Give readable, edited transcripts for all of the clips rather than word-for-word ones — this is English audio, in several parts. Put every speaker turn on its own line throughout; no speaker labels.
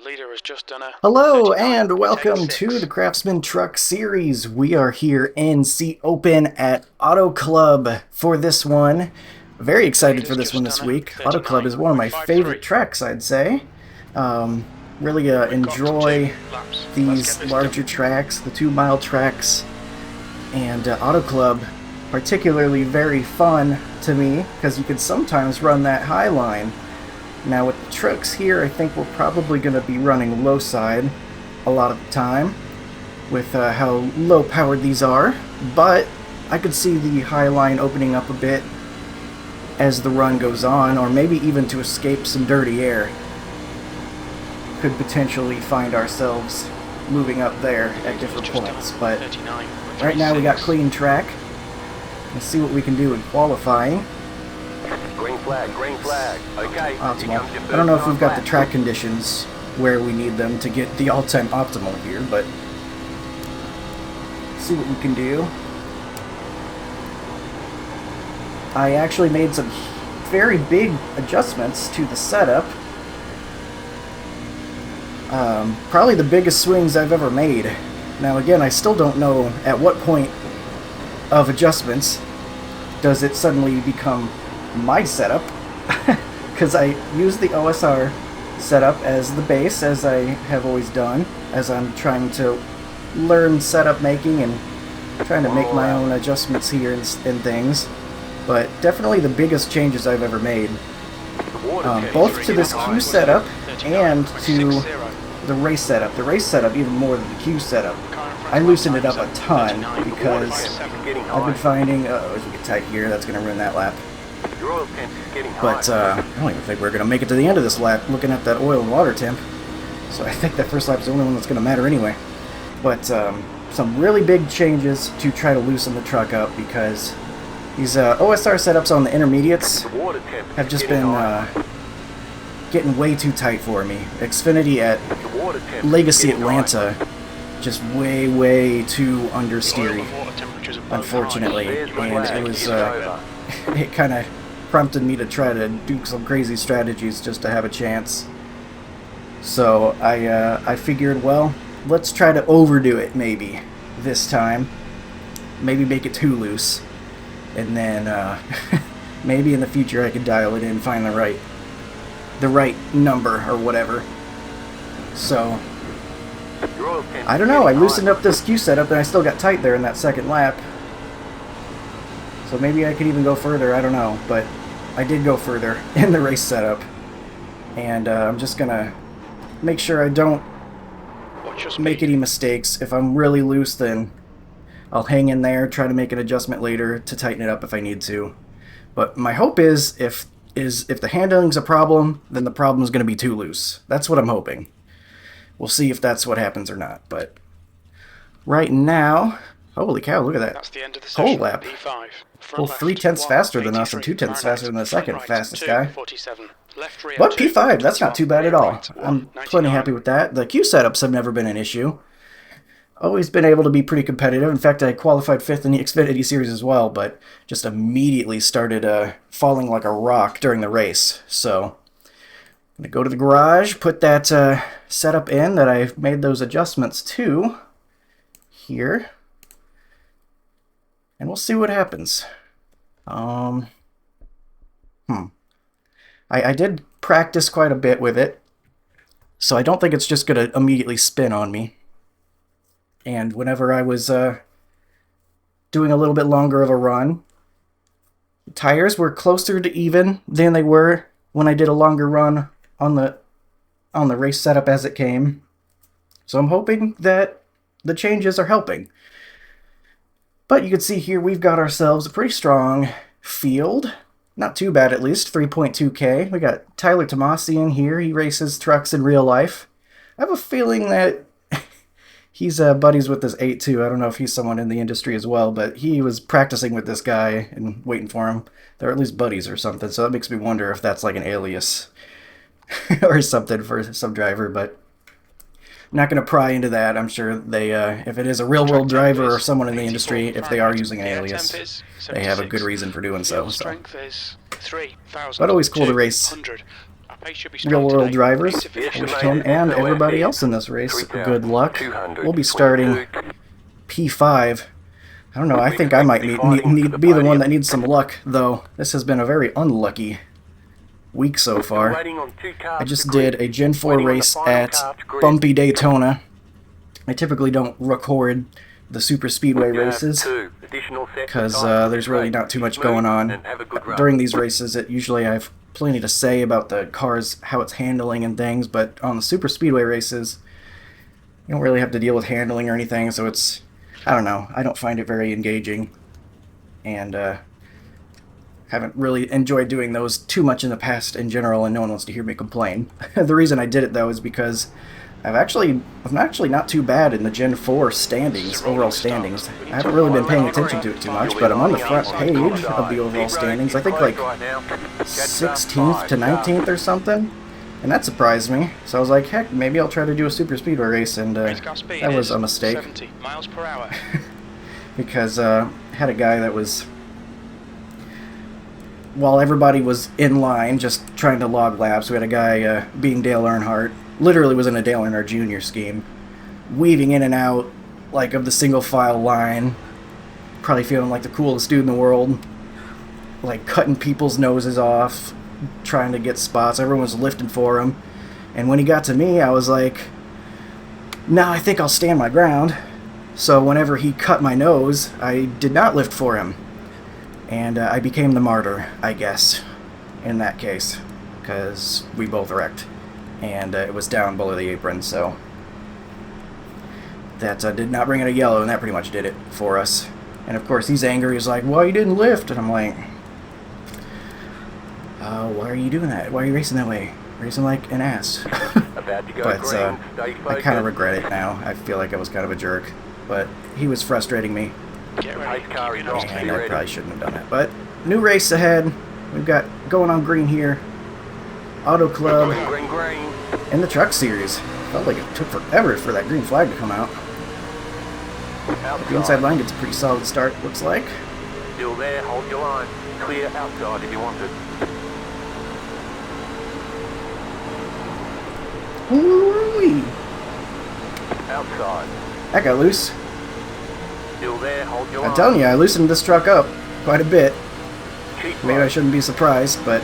leader has just done a
Hello
39.
and welcome
Take
to
six.
the Craftsman Truck Series. We are here in Seat Open at Auto Club for this one. Very excited for
Leader's
this
just
one this
done a
week. Auto Club is one of my
39.53.
favorite tracks, I'd say. Really
We've got
enjoy
2 laps. Let's
these
get this
larger
done.
tracks, the 2-mile tracks, and Auto Club particularly very fun to me because you can sometimes run that high line. Now with the trucks here, I think we're probably going to be running low side a lot of the time with how low powered these are, but I could see the high line opening up a bit as the run goes on, or maybe even to escape some dirty air. Could potentially find ourselves moving up there at different
Just
points,
done
but
39.36.
right now we got clean track. Let's see what we can do in qualifying.
Green flag, green flag. Okay.
Optimal. I don't know if we've got the track conditions where we need them to get the all-time optimal here, but see what we can do. I actually made some very big adjustments to the setup. Probably the biggest swings I've ever made. Now again, I still don't know at what point of adjustments does it suddenly become my setup, because I use the OSR setup as the base, as I have always done, as I'm trying to learn setup making and trying to make my own adjustments here and things. But definitely the biggest changes I've ever made, both to this Q setup and to the race setup. The race setup even more than the Q setup. I loosened it up a ton because I've been finding, as we get tight here, that's going to ruin that lap.
Your oil temp is getting
But I don't even think we're going to make it to the end of this lap looking at that oil and water temp. So I think that first lap is the only one that's going to matter anyway. But some really big changes to try to loosen the truck up, because these OSR setups on the intermediates
water temp
have just been getting way too tight for me. Xfinity at Legacy Atlanta, just way too understeery, unfortunately, and it was it kind of prompted me to try to do some crazy strategies just to have a chance. So I figured, well, let's try to overdo it maybe this time, maybe make it too loose, and then maybe in the future I could dial it in, find the right number or whatever. So I don't know, I loosened up this Q setup and I still got tight there in that second lap. So maybe I could even go further, I don't know. But I did go further in the race setup. And I'm just going to make sure I don't make any mistakes. If I'm really loose, then I'll hang in there, try to make an adjustment later to tighten it up if I need to. But my hope is if the handling's a problem, then the problem's going to be too loose. That's what I'm hoping. We'll see if that's what happens or not. But right now, holy cow, look at that.
That's the end of the
Whole
session.
lap.
P5.
Full 3/10 faster than us and 2/10 faster than the second fastest guy.
47. Left rear
But
2,
P5, that's not too bad at all. I'm
99.
plenty happy with that. The Q setups have never been an issue. Always been able to be pretty competitive. In fact, I qualified 5th in the Xfinity Series as well, but just immediately started falling like a rock during the race. So I'm going to go to the garage, put that setup in that I've made those adjustments to here, and we'll see what happens. I did practice quite a bit with it, so I don't think it's just going to immediately spin on me. And whenever I was doing a little bit longer of a run, the tires were closer to even than they were when I did a longer run on the race setup as it came. So I'm hoping that the changes are helping. But you can see here we've got ourselves a pretty strong field. Not too bad, at least. 3.2K. We got Tyler Tomasi in here. He races trucks in real life. I have a feeling that he's buddies with this 8-2. I don't know if he's someone in the industry as well, but he was practicing with this guy and waiting for him. They're at least buddies or something, so that makes me wonder if that's like an alias or something for some driver, but I'm not going to pry into that. I'm sure they, if it is a real-world driver or someone in the industry, if they are using an alias, they have a good reason for doing so. But always cool to race
Pace should be strong
real-world
today.
drivers,
Easy for
wish
you.
to them and everybody else in this race good luck. We'll be starting P5. I don't know, I think I might be the one that needs some luck, though. This has been a very unlucky week so far. I just did a Gen 4 race at Bumpy Daytona. I typically don't record the super speedway races because there's really not too much going on. During these races, usually I have plenty to say about the cars, how it's handling and things, but on the super speedway races, you don't really have to deal with handling or anything, so it's, I don't know, I don't find it very engaging, and haven't really enjoyed doing those too much in the past in general, and no one wants to hear me complain. The reason I did it, though, is because I'm actually not too bad in the Gen 4 standings, overall standings. I haven't really been paying attention to it too much, but I'm on the front page of the overall standings. I think like 16th to 19th or something, and that surprised me. So I was like, heck, maybe I'll try to do a super speedway race, and that was a mistake.
70 miles per hour.
Because had a guy that was, while everybody was in line just trying to log laps, we had a guy being Dale Earnhardt, literally was in a Dale Earnhardt Jr. scheme, weaving in and out like of the single file line, probably feeling like the coolest dude in the world, like cutting people's noses off, trying to get spots. Everyone was lifting for him, and when he got to me, I was like, nah, I think I'll stand my ground. So whenever he cut my nose, I did not lift for him, and I became the martyr, I guess, in that case, because we both wrecked, and it was down below the apron, so that did not bring in a yellow, and that pretty much did it for us. And of course he's angry, he's like, well, you didn't lift, and I'm like, why are you doing that? Why are you racing that way? Racing like an ass. But I kind of regret it now. I feel like I was kind of a jerk, but he was frustrating me,
Get ready.
and I probably shouldn't have done it. But new race ahead. We've got going on green here, Auto Club, and the Truck Series. Felt like it took forever for that green flag to come out. The inside line gets a pretty solid start, looks like.
Still there, hold your line. Clear outside if you want it.
Woo-wee.
Outside.
That got loose.
Still there, hold your line.
I'm telling you, I loosened this truck up quite a bit.
Keep
Maybe I
right.
shouldn't be surprised, but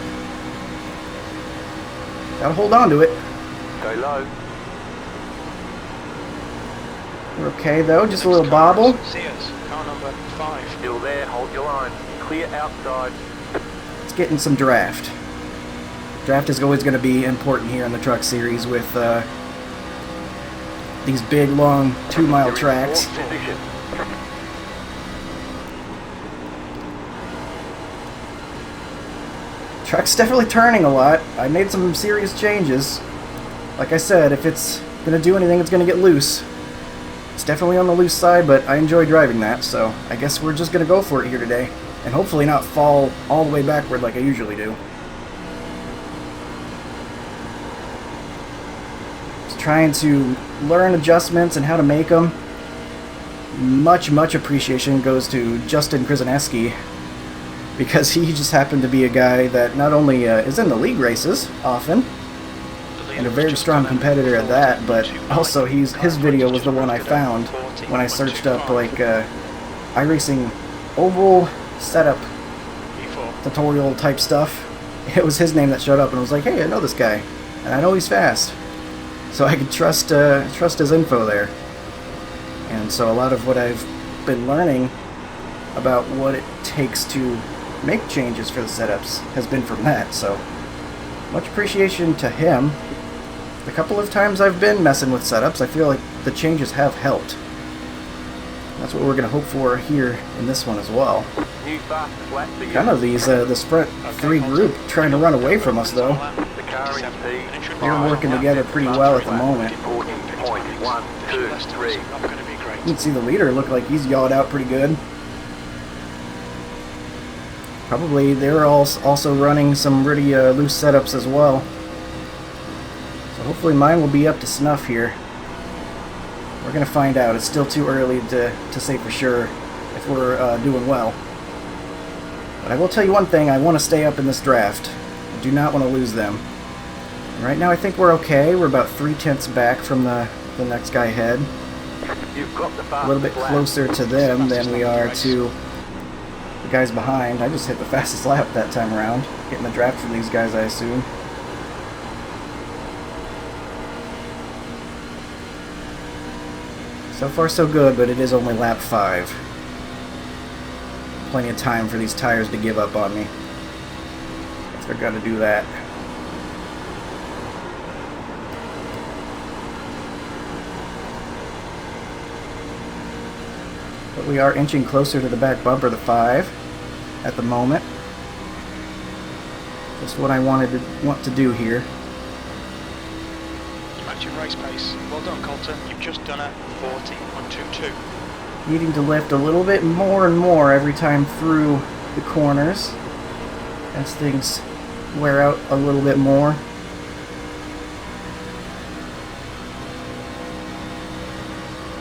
gotta hold on to it.
Stay low.
We're okay though, just a little bobble.
See us. Car number 5.
Still there, hold your line. Clear outside.
Let's get in some draft. Draft is always going to be important here in the Truck Series with these big, long 2-mile
You're in
tracks.
fourth position.
Truck's definitely turning a lot. I made some serious changes. Like I said, if it's going to do anything, it's going to get loose. It's definitely on the loose side, but I enjoy driving that, so I guess we're just going to go for it here today. And hopefully not fall all the way backward like I usually do. Just trying to learn adjustments and how to make them. Much appreciation goes to Justin Krasinski, because he just happened to be a guy that not only is in the league races often, and a very strong competitor at that, but also his video was the one I found when I searched up like iRacing oval setup tutorial type stuff. It was his name that showed up, and I was like, hey, I know this guy, and I know he's fast, so I could trust his info there. And so a lot of what I've been learning about what it takes to make changes for the setups has been from that, so much appreciation to him. The couple of times I've been messing with setups, I feel like the changes have helped. That's what we're going to hope for here in this one as well.
New fast flat for you.
Kind of this front 3 group trying to run away from us though.
The car in speed.
They're working together pretty well at the moment.
40.1, 2, 3.
Not going to be great.
You can see the leader look like he's yawed out pretty good. Probably they're also running some pretty loose setups as well. So hopefully mine will be up to snuff here. We're going to find out. It's still too early to say for sure if we're doing well. But I will tell you one thing, I want to stay up in this draft. I do not want to lose them. Right now I think we're okay. We're about 3/10 back from the next guy ahead.
You've got the
A little bit
fastest lap.
closer to them than we are to the guys behind. I just hit the fastest lap that time around. Getting the draft from these guys, I assume. So far so good, but it is only lap 5. Plenty of time for these tires to give up on me. If they're gonna do that. But we are inching closer to the back bumper, the 5, at the moment. Just what I want to do here.
Matching race pace. Well done, Coulter. You've just done a 40.22.
Needing to lift a little bit more and more every time through the corners as things wear out a little bit more.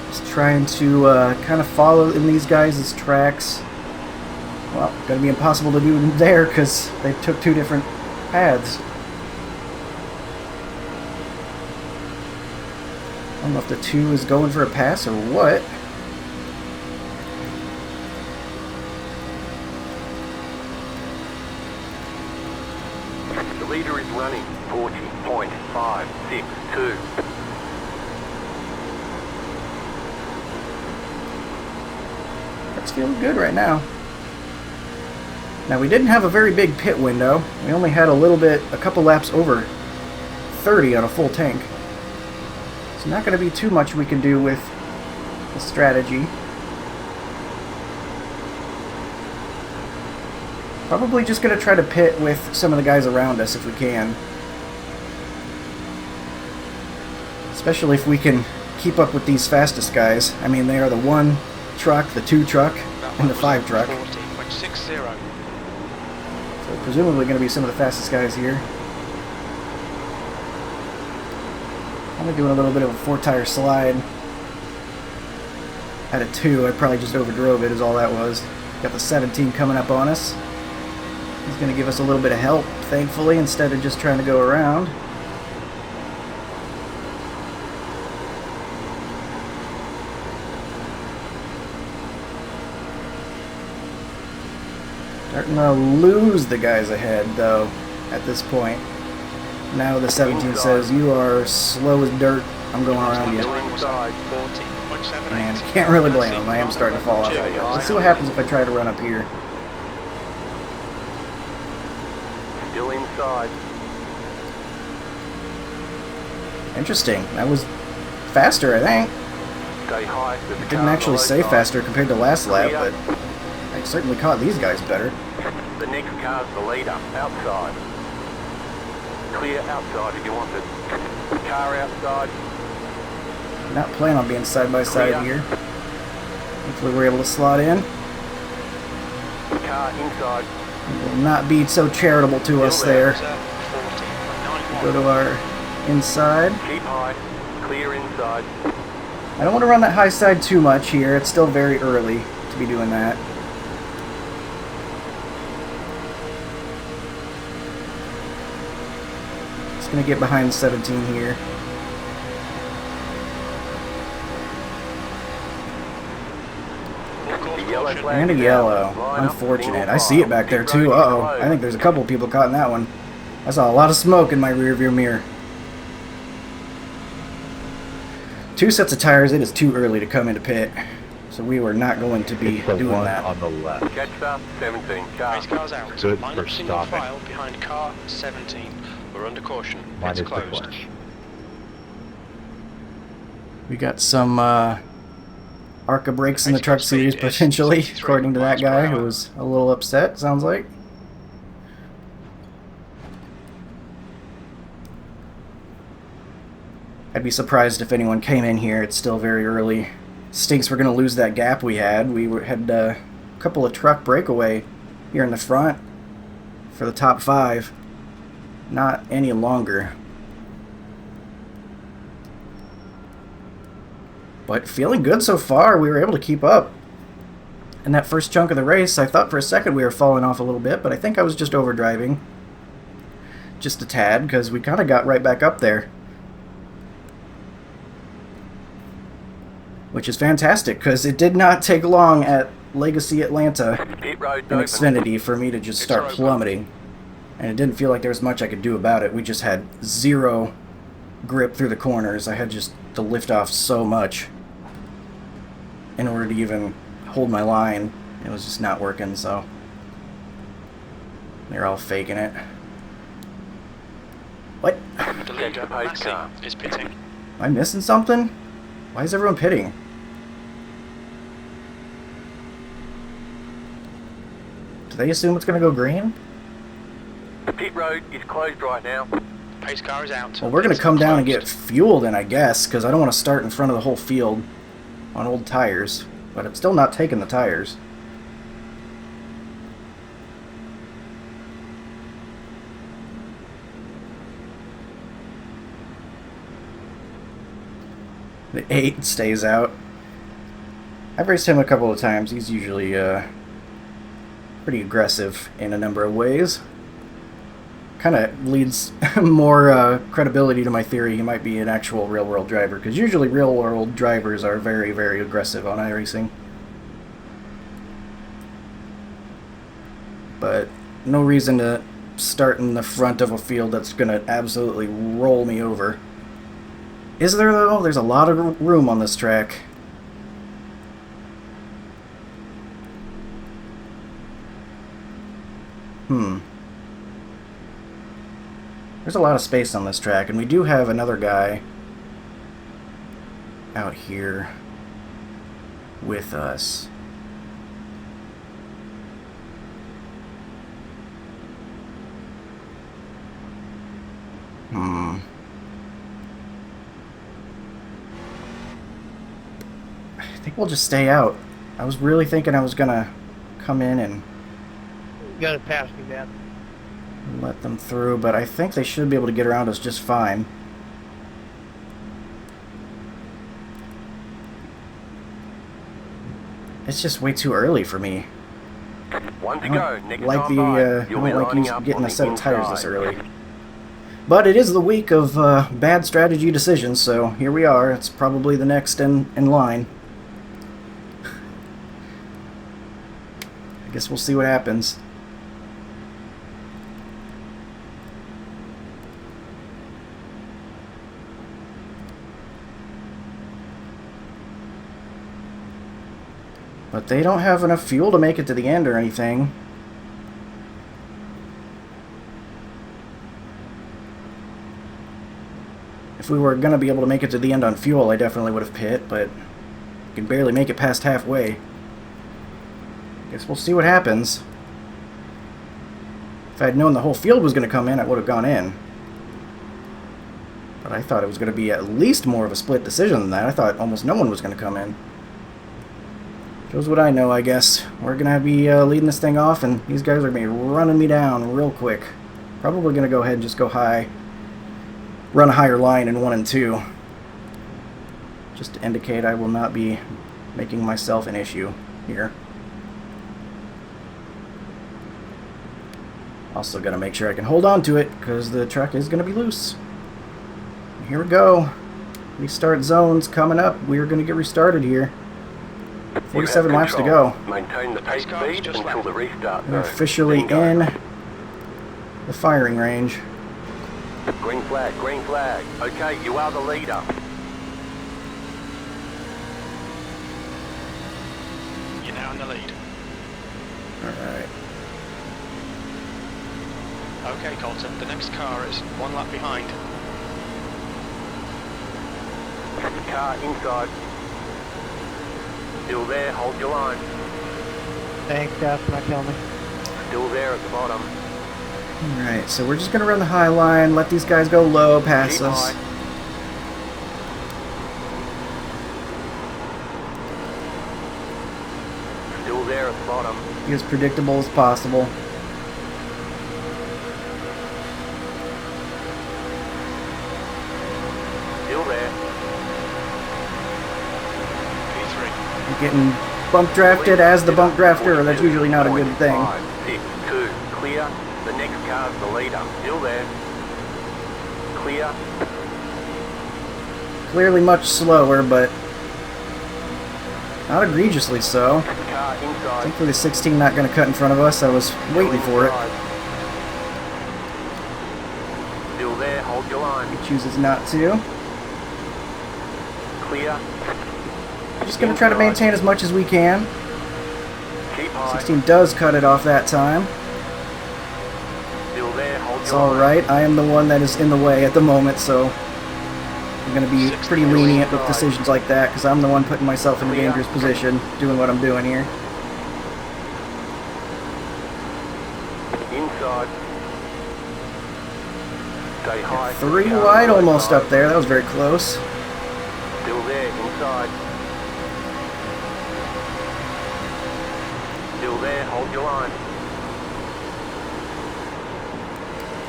Just trying to kind of follow in these guys' tracks. Well, gonna be impossible to do there because they took 2 different paths. I don't know if the 2 is going for a pass or what.
The leader is running 40.562.
That's feeling good right now. Now we didn't have a very big pit window. We only had a couple laps over 30 on a full tank. So not going to be too much we can do with the strategy. Probably just going to try to pit with some of the guys around us if we can. Especially if we can keep up with these fastest guys. I mean, they are the 1 truck, the 2 truck, and the 5 truck.
40.60.
So presumably going to be some of the fastest guys here. I'm doing a little bit of a 4-tire slide. At a 2, I probably just overdrove it is all that was. Got the 17 coming up on us. He's going to give us a little bit of help, thankfully, instead of just trying to go around. Starting to lose the guys ahead, though, at this point. Now the 17 says, you are slow as dirt. I'm going around you. Man, can't really blame him. I am starting to fall off. Let's see what happens if I try to run up here.
Still inside.
Interesting. That was faster, I think.
Stay high.
It didn't actually say faster compared to last lap, but I certainly caught these guys better.
The next car's the leader. Outside. Clear outside if you want it. Car outside.
Not planning on being side by side here. Hopefully we're able to slot in.
Car inside.
Will not be so charitable to us there. Go to our inside.
Keep high. Clear inside.
I don't want to run that high side too much here. It's still very early to be doing that. Just going to get behind 17 here. And a yellow. Unfortunate. I see it back there too. Uh-oh. I think there's a couple people caught in that one. I saw a lot of smoke in my rearview mirror. 2 sets of tires. It is too early to come into pit. So we were not going to be doing that.
On the left. Catch up, 17. Car.
Race cars out.
Good
Line
for
up single
stopping.
file behind car 17. We're under caution.
Mine
It's
is the
closed.
flash.
We got some ARCA brakes in the truck series potentially, according to that guy who was a little upset, sounds like. I'd be surprised if anyone came in here. It's still very early. Stinks we're going to lose that gap we had. Had a couple of truck breakaway here in the front for the top 5. Not any longer. But feeling good so far. We were able to keep up. In that first chunk of the race, I thought for a second we were falling off a little bit, but I think I was just overdriving. just a tad, because we kind of got right back up there. Which is fantastic, because it did not take long at Legacy Atlanta
Pit road's
in
open.
Xfinity for me to just start plummeting. And it didn't feel like there was much I could do about it. We just had zero grip through the corners. I had just to lift off so much in order to even hold my line. It was just not working, so they're all faking it. What?
The leader, Massey, is pitting.
Am I missing something? Why is everyone pitting? Do they assume it's going to go green?
The pit road is closed right now.
Pace car is out.
Well, we're going to
It's
come down and
closed.
get fueled in, I guess, because I don't want to start in front of the whole field on old tires. But I'm still not taking the tires. The 8 stays out. I've raced him a couple of times. He's usually pretty aggressive in a number of ways. Kind of leads more credibility to my theory he might be an actual real-world driver, because usually real-world drivers are very, very aggressive on iRacing. But no reason to start in the front of a field that's going to absolutely roll me over. Is there, though? There's a lot of room on this track. There's a lot of space on this track, and we do have another guy out here with us. I think we'll just stay out. I was really thinking I was gonna come in and
You gotta pass me, man.
let them through, but I think they should be able to get around us just fine. It's just way too early for me.
One to
I
go.
don't
Next
like
time
the
by,
I
you'll be
don't like
lining
you
up
getting
on
a set
the
of tires this
inside.
early. But it is the week of bad strategy decisions, so here we are. It's probably the next in line. I guess we'll see what happens. But they don't have enough fuel to make it to the end or anything. If we were going to be able to make it to the end on fuel, I definitely would have pit, but we can barely make it past halfway. Guess we'll see what happens. If I had known the whole field was going to come in, I would have gone in. But I thought it was going to be at least more of a split decision than that. I thought almost no one was going to come in. Shows what I know, I guess. We're going to be leading this thing off, and these guys are going to be running me down real quick. Probably going to go ahead and just go high. Run a higher line in 1 and 2. Just to indicate I will not be making myself an issue here. Also got to make sure I can hold on to it, because the truck is going to be loose. Here we go. Restart zones coming up. We're going to get restarted here. 47 laps to go.
Maintain the pace speed until the restart.
We're officially in the firing range.
Green flag, green flag. Okay, you are the leader.
You're now in the lead.
Alright.
Okay, Colton, the next car is 1 lap behind.
Car inside. Still there, hold your line.
Thanks, Jeff, for not killing me.
Still there at the bottom.
Alright, so we're just going to run the high line, let these guys go low past
Keep
us.
high. Still there at the bottom.
Be as predictable as possible.
Still there.
P3.
I'm getting bump drafted as the bump drafter. That's usually not a good thing.
5, 6, 2, clear. The next car's the leader. Still there. Clear.
Clearly much slower, but not egregiously so.
Car inside.
Thankfully the 16 not going to cut in front of us. I was waiting for it.
Still there, hold your line.
He chooses not to.
Clear.
Just going to try to maintain as much as we can.
Keep high.
16 does cut it off that time.
Still there, hold
It's
your line.
alright. I am the one that is in the way at the moment, so I'm going to be pretty lenient with decisions like that, because I'm the one putting myself in a dangerous position, doing what I'm doing here.
Inside. Stay high.
3
Car
wide
right
almost
side.
up there. That was very close.
Still there, inside. Still there, hold your line.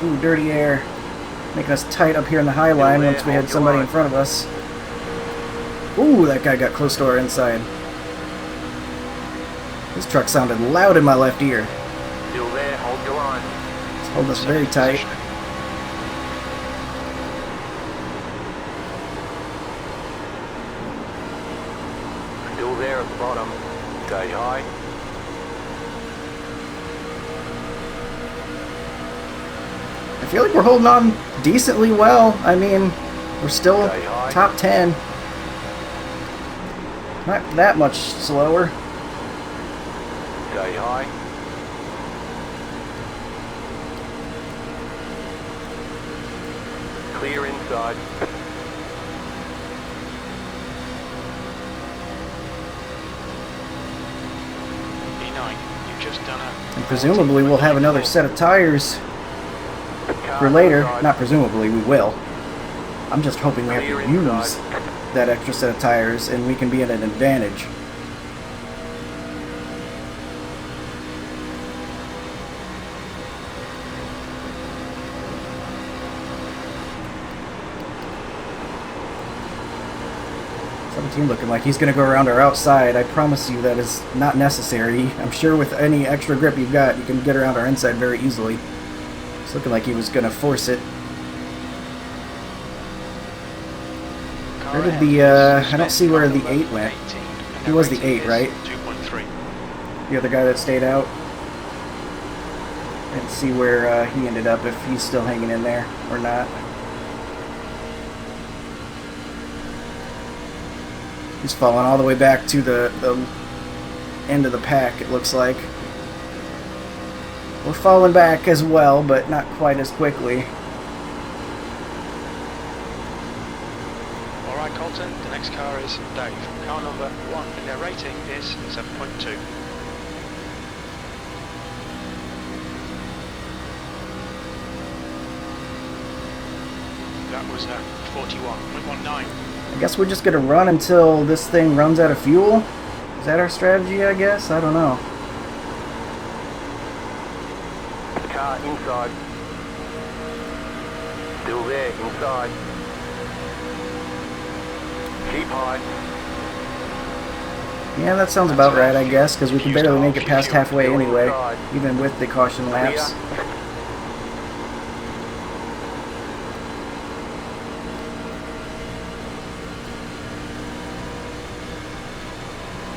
Ooh, dirty air. Making us tight up here in the high line once we had somebody in front of us. Ooh, that guy got close to our inside. This truck sounded loud in my left ear.
Still there, hold your line.
It's holding us very tight.
Still there at the bottom. Stay high.
I feel like we're holding on decently well. I mean, we're still
Stay high.
top 10. Not that much slower.
Stay high. Clear inside.
E9, you've just done a...
And presumably we'll have another set of tires
Car
for later.
inside.
Not presumably, we will. I'm just hoping we have
Clear
to use
inside.
that extra set of tires and we can be at an advantage. Looking like he's going to go around our outside. I promise you that is not necessary. I'm sure with any extra grip you've got, you can get around our inside very easily. It's looking like he was going to force it. Where did the, I don't see where the 8 went. He was the 8, right?
2.3.
The other guy that stayed out. Didn't see where he ended up, if he's still hanging in there or not. He's falling all the way back to the end of the pack, it looks like. We're falling back as well, but not quite as quickly.
Alright, Colton, the next car is Dave. Car number 1, and their rating is 7.2. That was 41.19.
I guess we're just going to run until this thing runs out of fuel? Is that our strategy, I guess? I don't know.
Car inside. Still there, inside. Keep high.
Yeah, that sounds about right, I guess, because we can barely make it past halfway anyway, even with the caution laps.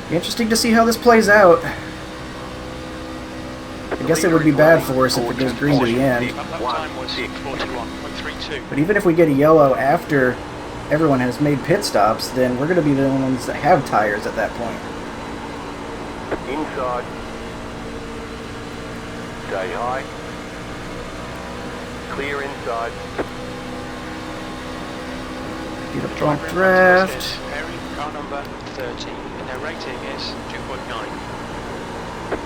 Be interesting to see how this plays out. I guess it would be bad for us if it goes green to the end.
That time was 41.32.
But even if we get a yellow after everyone has made pit stops, then we're going to be the ones that have tires at that point.
Inside. Stay high. Clear inside.
Get a bump draft.
Car number 13, and their rating is 2.9.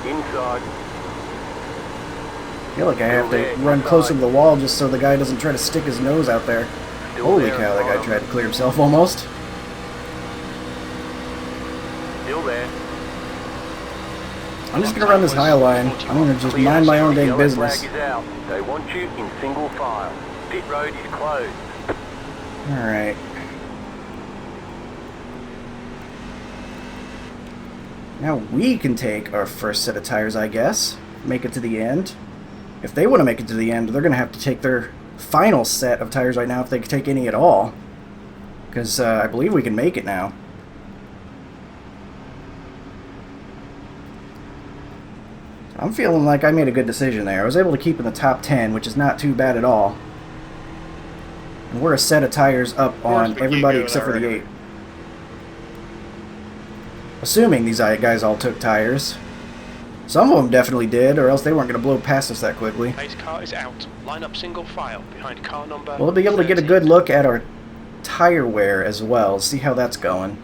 Inside.
I feel like I have to run closer to the wall just so the guy doesn't try to stick his nose out there. Holy cow, that guy tried to clear himself almost.
Still there.
I'm just going to run this high line. I'm going to just mind my own dang
Yellow
business.
flag is out. They want you in single file. Pit road is closed.
Alright. Now we can take our first set of tires, I guess. Make it to the end. If they want to make it to the end, they're going to have to take their final set of tires right now, if they can take any at all. Because I believe we can make it now. I'm feeling like I made a good decision there. I was able to keep in the top 10, which is not too bad at all. And we're a set of tires up on everybody except for the 8. Assuming these guys all took tires. Some of them definitely did, or else they weren't going to blow past us that quickly.
Pace car is out. Line up single file behind car number.
We'll be able to get a good look at our tire wear as well, see how that's going.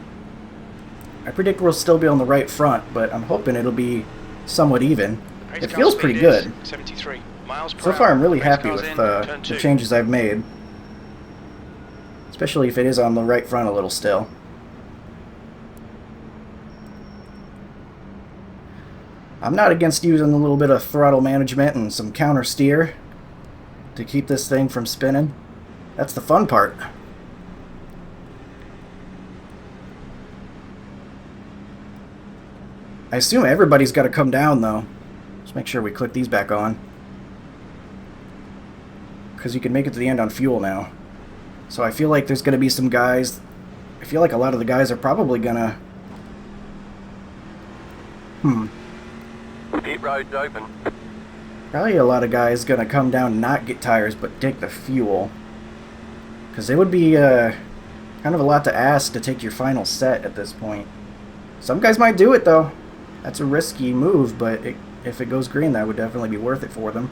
I predict we'll still be on the right front, but I'm hoping it'll be somewhat even. It feels pretty good.
73 miles per
So far, I'm really
hour.
happy
Race
with
cars in,
the
turn 2.
changes I've made. Especially if it is on the right front a little still. I'm not against using a little bit of throttle management and some counter steer to keep this thing from spinning. That's the fun part. I assume everybody's got to come down though. Let's make sure we click these back on. Because you can make it to the end on fuel now. So I feel like there's going to be some guys... I feel like a lot of the guys are probably going to...
Pit road's open.
Probably a lot of guys going to come down and not get tires, but take the fuel. Because it would be kind of a lot to ask to take your final set at this point. Some guys might do it, though. That's a risky move, but if it goes green, that would definitely be worth it for them.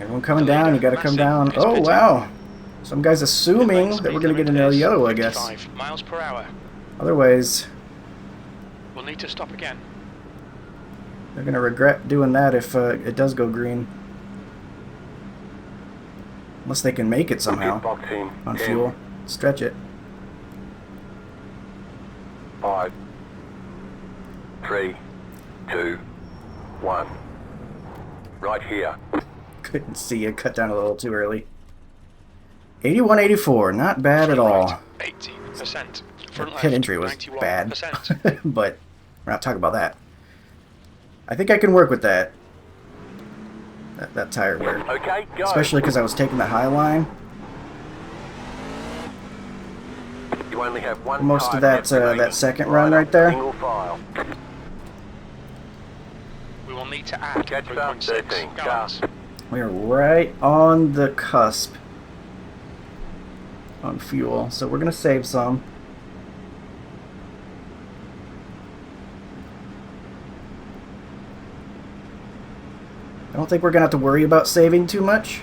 Everyone coming down, you got to come down. Oh, wow. Some guys assuming that we're going to get another yellow, I guess.
55 miles per hour.
Otherwise,
We'll need to stop again.
they're going to regret doing that if it does go green. Unless they can make it somehow
Pit box in.
on
10,
fuel. Stretch it.
5, 3, 2, 1. Right here.
Couldn't see you. Cut down a little too early. 81.84. Not bad at all.
80%. Front
Pit
left,
entry was
91%.
bad. But we're not talking about that. I think I can work with that. That tire wear.
Okay, go.
Especially because I was taking the high line.
You only have one
Most of
tire
that,
left remaining.
that second run
Line
right
up
there.
Single file.
We will need to add
Catch up,
3.6
13.
gallons.
We're right on the cusp on fuel, so we're gonna save some. I don't think we're gonna have to worry about saving too much.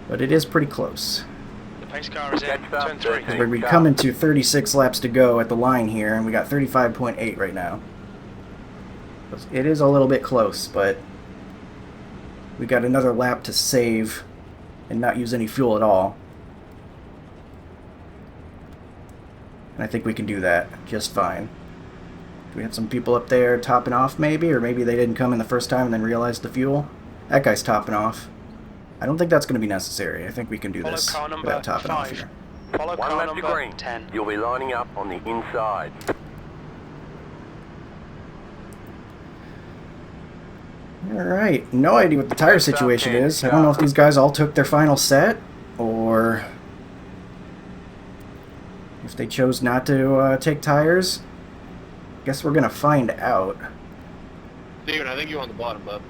But it is pretty close.
The pace car is in.
Catch up,
Turn 3.
13.
We're be coming to 36 laps to go at the line here, and we got 35.8 right now. It is a little bit close, but we got another lap to save and not use any fuel at all. And I think we can do that just fine. Do we have some people up there topping off maybe? Or maybe they didn't come in the first time and then realized the fuel? That guy's topping off. I don't think that's going to be necessary. I think we can do
Follow
this
car number
without topping off
5.
here.
Follow
One
car
lap to
number
green.
10.
You'll be lining up on the inside.
Alright, no idea what the tire situation is. I don't know if these guys all took their final set, or if they chose not to take tires. Guess we're gonna find out.
Steven, I think you're on the bottom, bub.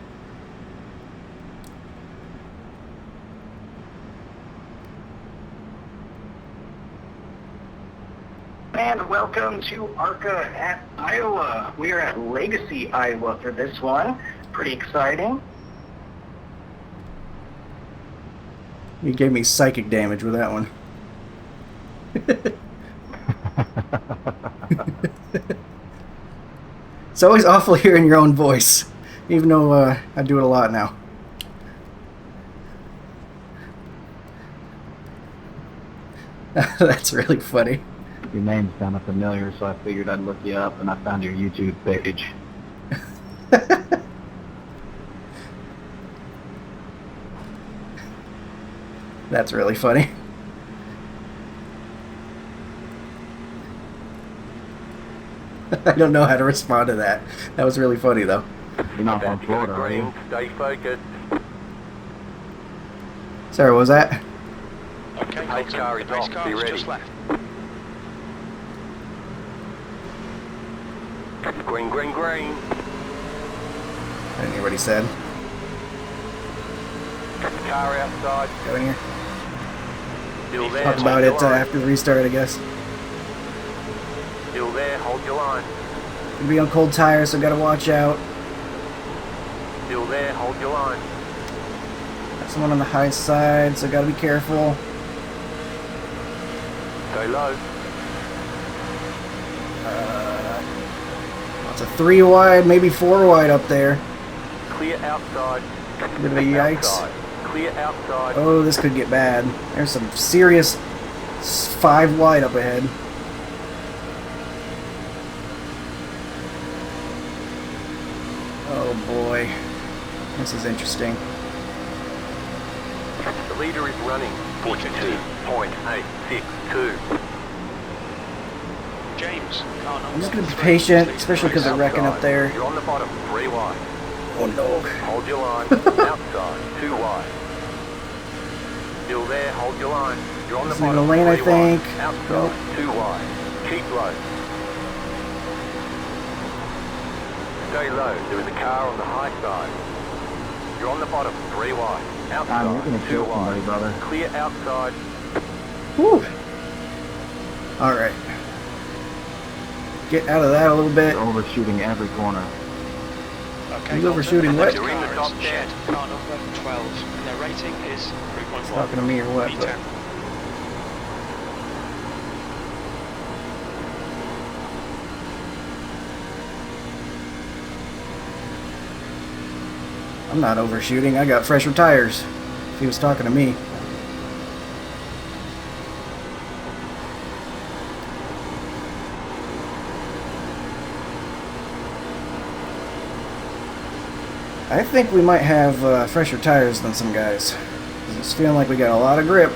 And welcome to ARCA at Iowa. We are at Legacy, Iowa for this one. Pretty exciting.
You gave me psychic damage with that one. It's always awful hearing your own voice, even though I do it a lot now. That's really funny.
Your name's kind of familiar, so I figured I'd look you up, and I found your YouTube page.
That's really funny. I don't know how to respond to that. That was really funny, though.
You're not from
About to go
Florida, are you?
green. Stay focused.
Sorry, what was that?
Okay,
Pace car
Colton,
is
the pace
off.
car
Be
is
ready.
just left.
Green, green, green.
I didn't hear what he said.
Car outside.
Go in here.
Still there.
Talk
hold
about
your
it
line.
after the restart, I guess.
Still there. Hold your line.
Gonna be on cold tires, so gotta watch out.
Still there. Hold your line.
Got someone on the high side, so gotta be careful.
Stay low.
It's a 3 wide, maybe 4 wide up there.
Clear outside.
Bit of a yikes.
Outside. Clear outside.
Oh, this could get bad. There's some serious 5 wide up ahead. Oh boy. This is interesting.
The leader is running. 42.862.
James, car number
I'm just gonna be
3,
patient,
please
especially because
race.
they're wrecking up there.
You're on the bottom. 3 wide.
Oh no.
Hold your line. Outside. 2 wide. Still there. Hold your line. You're on the
He's in
bottom.
the lane, I
3 wide.
think.
Outside.
Nope.
2 wide. Keep low. Stay low. There is a car on the high side. You're on the bottom. 3 wide. Outside.
You're gonna
2
kill somebody,
wide.
brother.
Clear outside.
Whew. Alright. Get out of that a little bit.
You're overshooting every corner.
Okay,
He's
Colton,
overshooting
the
what?
next
You're in the
car
top
is
10.
Shed, car number 12, and their rating is 3.1.
He's talking to me or what?
V10.
But I'm not overshooting. I got fresher tires. If he was talking to me. I think we might have fresher tires than some guys. It's feeling like we got a lot of grip.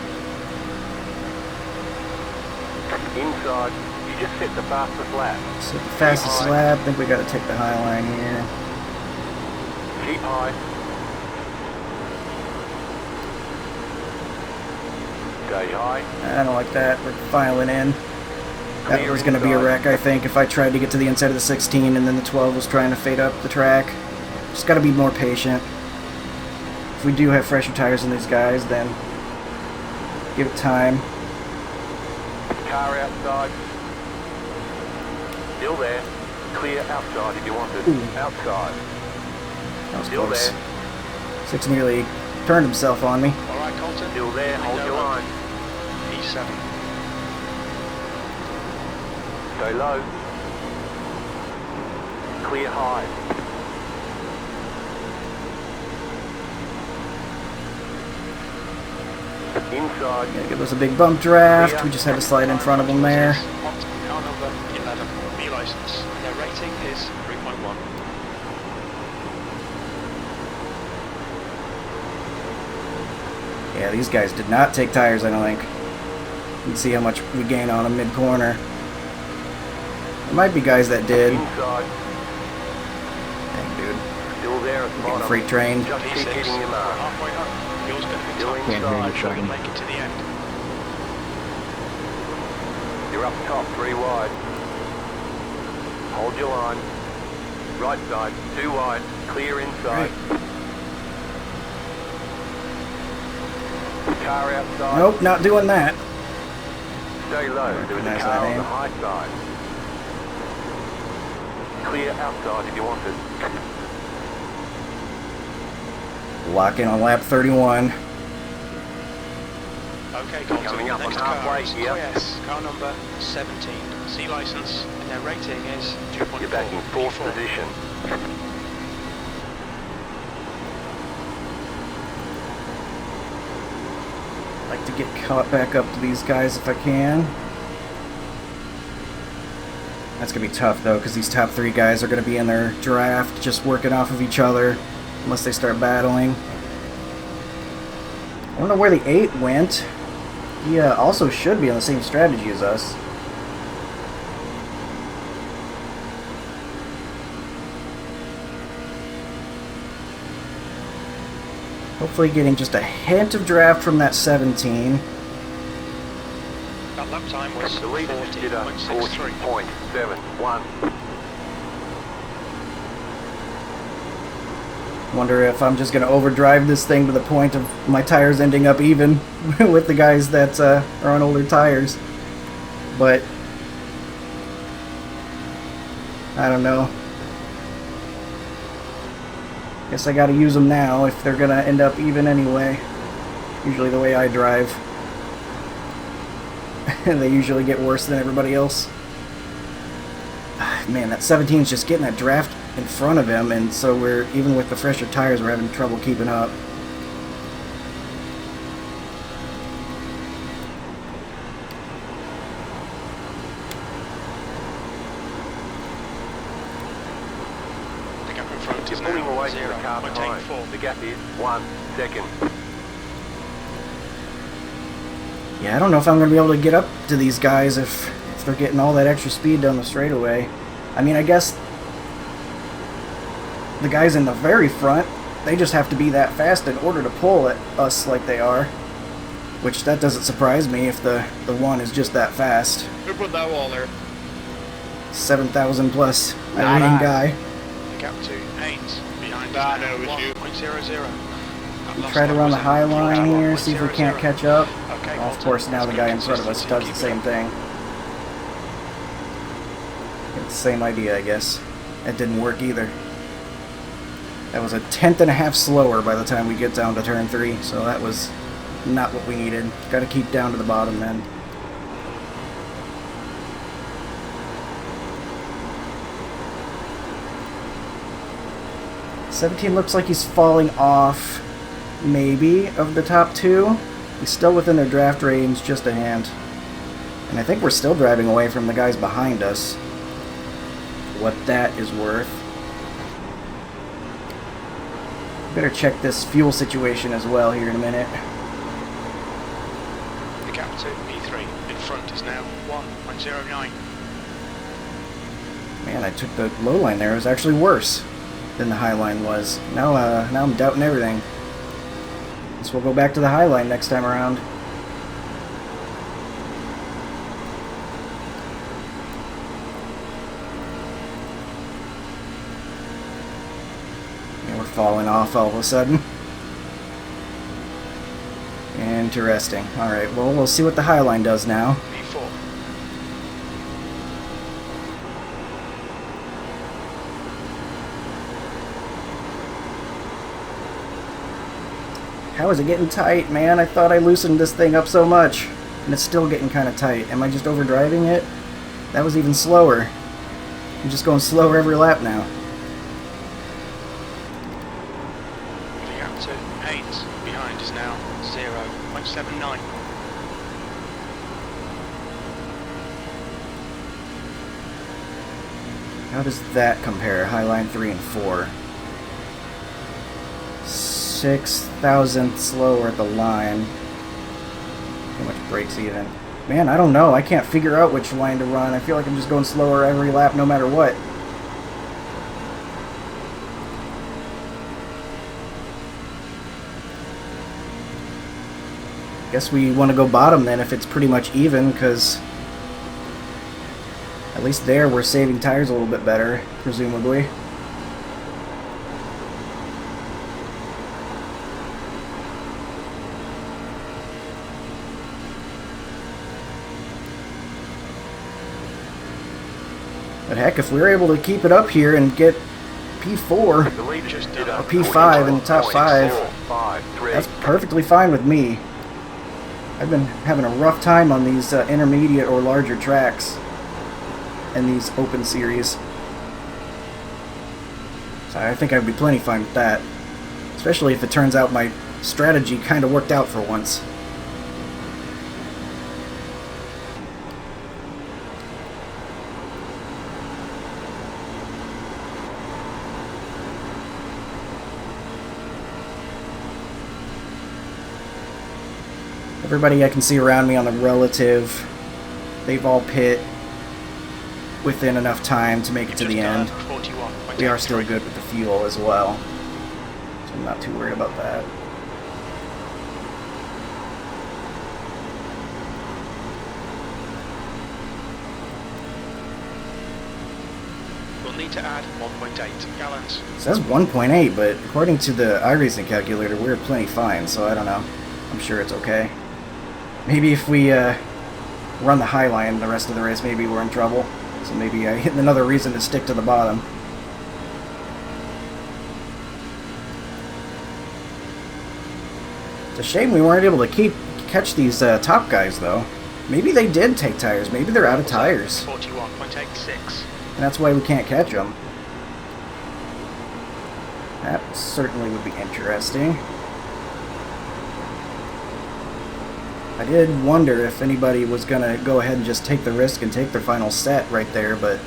Inside. You just hit the fastest lap.
So the fastest
high.
lap, I think we got to take the high line here.
Keep high. Stay high.
I don't like that. We're filing in. That
Clear
was going to be a
inside.
wreck, I think, if I tried to get to the inside of the 16 and then the 12 was trying to fade up the track. Just got to be more patient. If we do have fresher tires than these guys, then give it time.
Car outside. Still there. Clear outside if you want it.
Ooh.
Outside.
That was
Still
close.
there.
6 nearly turned himself on me.
All right, Colton.
Still there. Hold your line.
E7.
Stay low. Clear high. Inside.
Gonna give us a big bump draft. We just had to slide in front of him there.
Car number 11, B license. Their rating is 3.1.
Yeah, these guys did not take tires, I don't think. You can see how much we gain on them mid-corner. There might be guys that did.
Inside.
Dang, dude.
Still there at the
Getting
bottom.
freight trained.
Just keep
E6.
hitting your mark.
Halfway up. Yours going to be
Still
top.
Can't hear you,
inside.
Sure you'll
Sean.
make it to the end.
You're up top, 3 wide. Hold your line. Right side, 2 wide. Clear inside. Car outside.
Nope, not doing that.
Stay low. There is a
Recognize
car
that
on the
name.
high side. Clear outside if you want it.
Lock in on lap 31.
Okay, Colton.
Coming up
the next
on halfway,
car is
yep.
IS, car number 17, C license, and their rating is 2.4.
You're back in 4th
V4.
position.
Like to get caught back up to these guys if I can. That's going to be tough, though, because these top 3 guys are going to be in their draft just working off of each other unless they start battling. I don't know where the 8 went. He also should be on the same strategy as us. Hopefully getting just a hint of draft from that 17.
That lap time was
The leader just did a
40.63.
40.71.
Wonder if I'm just going to overdrive this thing to the point of my tires ending up even with the guys that are on older tires. But I don't know. Guess I gotta use them now if they're gonna end up even anyway. Usually the way I drive. They usually get worse than everybody else. Man, that 17's just getting that draft in front of him, and so we're, even with the fresher tires, we're having trouble keeping up.
The gap in front is
You're pulling
now
away from the car behind.
0.84.
The gap is 1 second.
Yeah, I don't know if I'm going to be able to get up to these guys if they're getting all that extra speed down the straightaway. I mean, I guess the guys in the very front, they just have to be that fast in order to pull at us like they are. Which, that doesn't surprise me if the one is just that fast.
Who put that wall there?
7,000 plus
Not
iRacing
I.
guy.
The gap to Haynes behind
Nah,
is
no, it was
now
you.
1.00.
We try to run the high line here, see if we can't catch up.
Okay,
Well, of course, now the guy in front of us does the same thing. It's the same idea, I guess. That didn't work either. That was a tenth and a half slower by the time we get down to turn 3, so that was not what we needed. Got to keep down to the bottom then. $17 looks like he's falling off, maybe, of the top 2. He's still within their draft range, just a hand. And I think we're still driving away from the guys behind us. What that is worth. Better check this fuel situation as well here in a minute.
The gap to P3 in front is now 1.09.
Man, I took the low line there. It was actually worse than the high line was. Now I'm doubting everything. Guess we'll go back to the high line next time around. And we're falling off all of a sudden. Interesting. Alright, well, we'll see what the high line does now.
P4.
How is it getting tight, man? I thought I loosened this thing up so much. And it's still getting kind of tight. Am I just overdriving it? That was even slower. I'm just going slower every lap now.
The gap to Haynes behind is now 0.79.
How does that compare? Highline 3 and 4. 6,000 slower at the line. How much brakes even? Man, I don't know. I can't figure out which line to run. I feel like I'm just going slower every lap no matter what. Guess we want to go bottom then if it's pretty much even, because at least there we're saving tires a little bit better, presumably. But heck, if we're able to keep it up here and get P4
The leader just did a
or P5 in the top 5,
5.43.
that's perfectly fine with me. I've been having a rough time on these intermediate or larger tracks and these open series. So I think I'd be plenty fine with that. Especially if it turns out my strategy kind of worked out for once. Everybody I can see around me on the relative, they've all pit within enough time to make it to the end. We are still good with the fuel as well, so I'm not too worried about that.
need to add 1.8 gallons.
It says 1.8, but according to the iRacing calculator, we're plenty fine, so I don't know. I'm sure it's okay. Maybe if we run the high line the rest of the race, maybe we're in trouble. So maybe another reason to stick to the bottom. It's a shame we weren't able to catch these top guys, though. Maybe they did take tires. Maybe they're out of tires.
41.86.
And that's why we can't catch them. That certainly would be interesting. I did wonder if anybody was going to go ahead and just take the risk and take their final set right there, but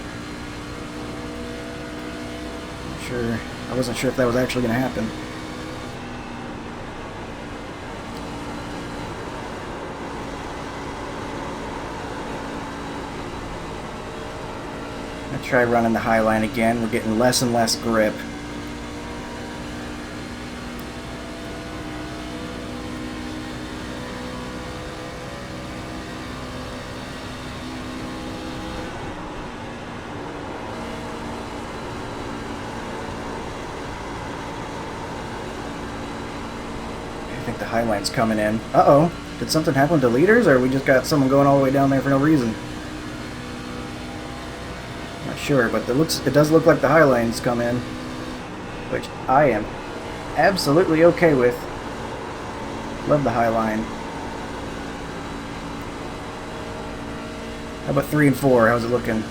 I wasn't sure if that was actually going to happen. I try running the high line again. We're getting less and less grip. I think the high line's coming in. Uh-oh. Did something happen to leaders, or we just got someone going all the way down there for no reason? Not sure, but it does look like the high line's come in, which I am absolutely okay with. Love the high line. How about 3 and 4? How's it looking?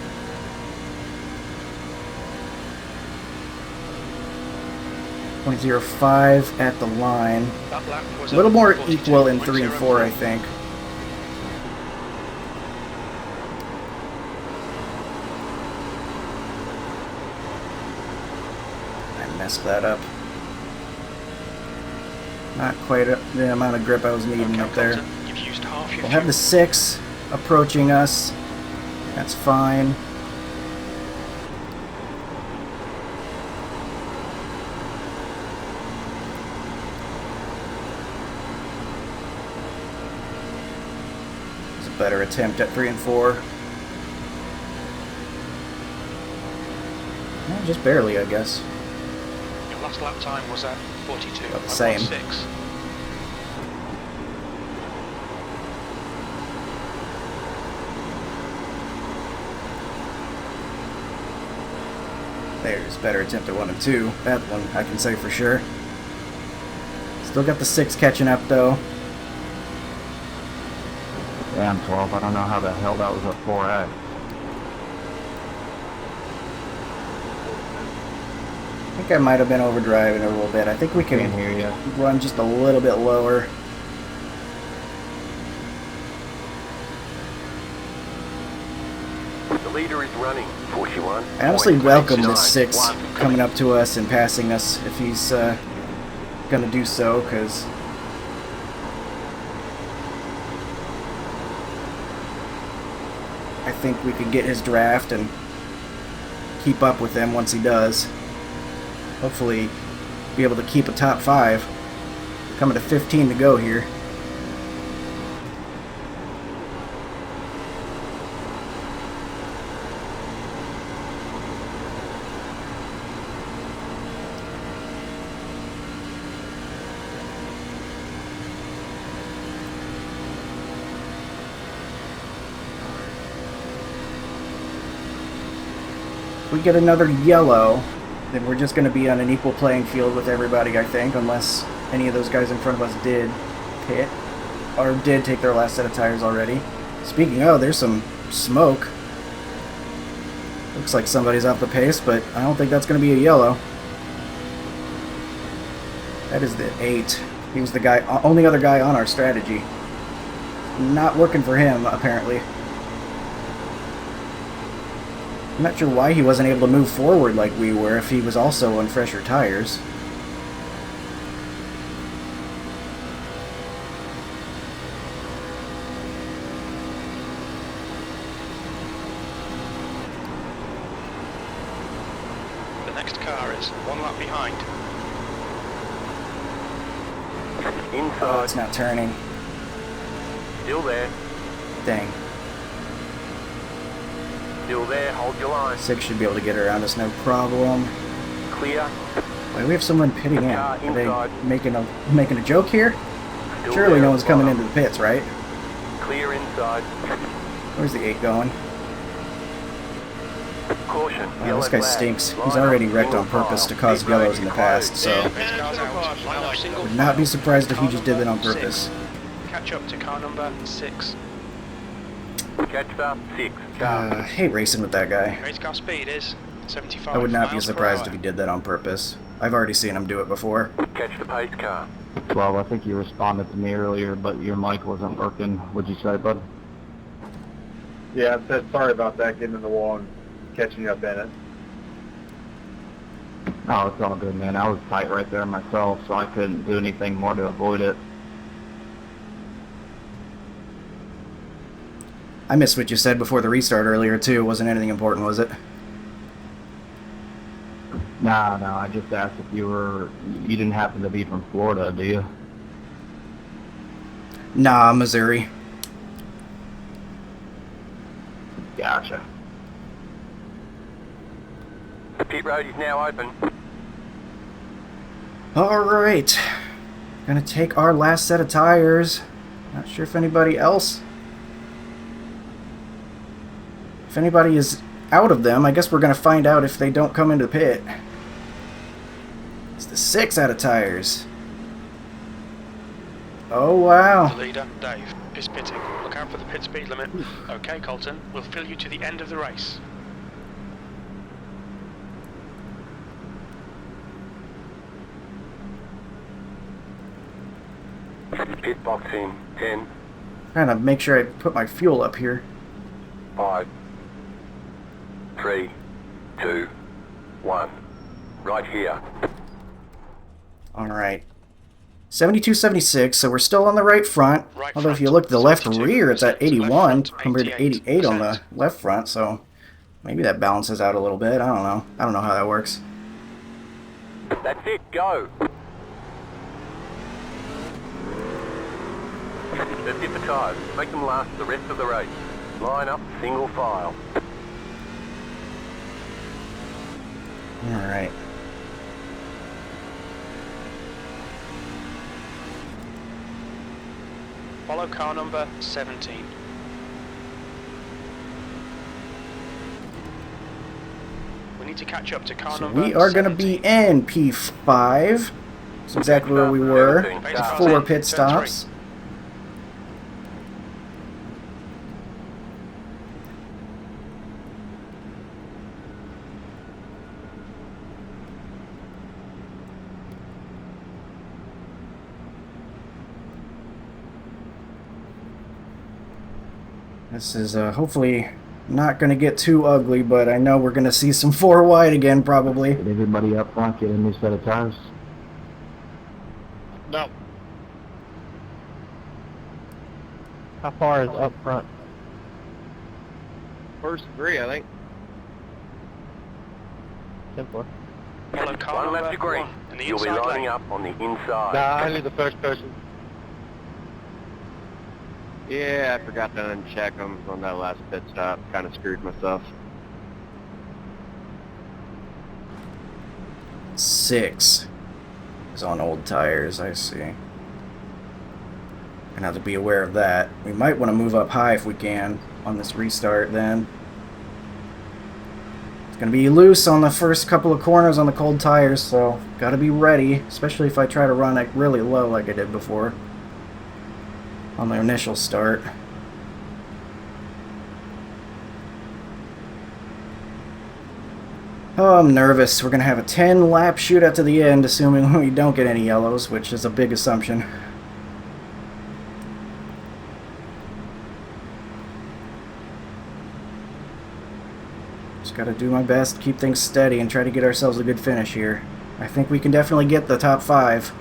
.05 at the line.
That lap was
A little more
42.04.
equal in 3 and 4, I think. I messed that up. Not quite the amount of grip I was needing up there.
You've used half your
We'll have the 6 approaching us. That's fine. It's a better attempt at 3 and 4. Well, just barely, I guess.
Your last lap time was at 42.
About the same.
6.
There's better attempt at 1 and 2. That one I can say for sure. Still got the 6 catching up though.
Yeah, I'm 12. I don't know how the hell that was at 4X.
I think I might have been overdriving a little bit. I think we can
Can't hear you.
run just a little bit lower.
The leader is running. 41.
I honestly welcome this 6 coming up to us and passing us if he's gonna do so, because I think we could get his draft and keep up with him once he does. Hopefully be able to keep a top 5. Coming to 15 to go here. If we get another yellow, then we're just going to be on an equal playing field with everybody, I think, unless any of those guys in front of us did pit, or did take their last set of tires already. Speaking of, there's some smoke. Looks like somebody's off the pace, but I don't think that's going to be a yellow. That is the 8. He was the guy, only other guy on our strategy. Not working for him, apparently. I'm not sure why he wasn't able to move forward like we were if he was also on fresher tires.
The next car is 1 lap behind.
Oh,
Inside.
it's not turning.
Still there.
Dang.
Still there, hold your line.
6 should be able to get around us, no problem.
Clear.
Why do we have someone pitting in?
Car
Are they
inside.
making a joke here?
Still
Surely
there
no
at
one's
the
coming
bottom.
into the pits, right?
Clear inside.
Where's the 8 going?
Caution.
Wow,
yellow
this guy
flag.
stinks. He's
Line
already
up,
wrecked on
single
purpose
file.
to cause
Pit road
yellows in the past,
closed.
so
Race cars out. Line up single
would not be
file.
surprised if he
Car
just did that on
number
purpose.
6. Catch up to car number 6.
Catch up, 6.
I hate racing with that guy.
Race car speed is 75
I would not be
miles per
surprised
hour.
if he did that on purpose. I've already seen him do it before.
Catch the pace car.
12, I think you responded to me earlier, but your mic wasn't working. What'd you say, bud?
Yeah, I said sorry about that, getting in the wall and catching you up in it.
Oh, it's all good, man. I was tight right there myself, so I couldn't do anything more to avoid it.
I missed what you said before the restart earlier, too. It wasn't anything important, was it?
No, I just asked if you didn't happen to be from Florida, do you?
Nah, Missouri.
Gotcha.
The pit road is now open.
Alright. Gonna take our last set of tires. Not sure if anybody else... If anybody is out of them, I guess we're gonna find out if they don't come into the pit. It's the 6 out of tires. Oh, wow.
The leader, Dave, is pitting. Look out for the pit speed limit. Okay, Colton, we'll fill you to the end of the race.
Pit box in 10,
Trying to make sure I put my fuel up here.
5, 3, 2, 1. Right here.
Alright. 72-76, so we're still on the right front.
Right
Although if
front,
you look at the left
72%,
rear, it's at
left
81
front,
compared to 88 on the
88%.
left front, so maybe that balances out a little bit. I don't know. I don't know how that works.
That's it, go. Let's hit the tyres. Make them last the rest of the race. Line up, single file.
Alright.
Follow car number 17. We need to catch up to car
So
number
we are going to be
17.
in P5. That's exactly where we were. With 4 pit stops. This is hopefully not going to get too ugly, but I know we're going to see some 4 wide again, probably.
Did everybody up front get a new set of tires?
No.
How far is up front?
First 3, I think.
Simpler.
Follow car
One
number
left to green.
1 in the
You'll be
inside
lining
lane.
up on the inside.
Nah, I knew the first person. Yeah, I forgot to uncheck them on that last pit stop. Kind of screwed myself.
6 is on old tires, I see. Gonna have to be aware of that. We might want to move up high if we can on this restart then. It's gonna be loose on the first couple of corners on the cold tires, so gotta be ready, especially if I try to run it really low like I did before on the initial start. Oh, I'm nervous. We're going to have a 10-lap shootout to the end, assuming we don't get any yellows, which is a big assumption. Just got to do my best, keep things steady, and try to get ourselves a good finish here. I think we can definitely get the top 5.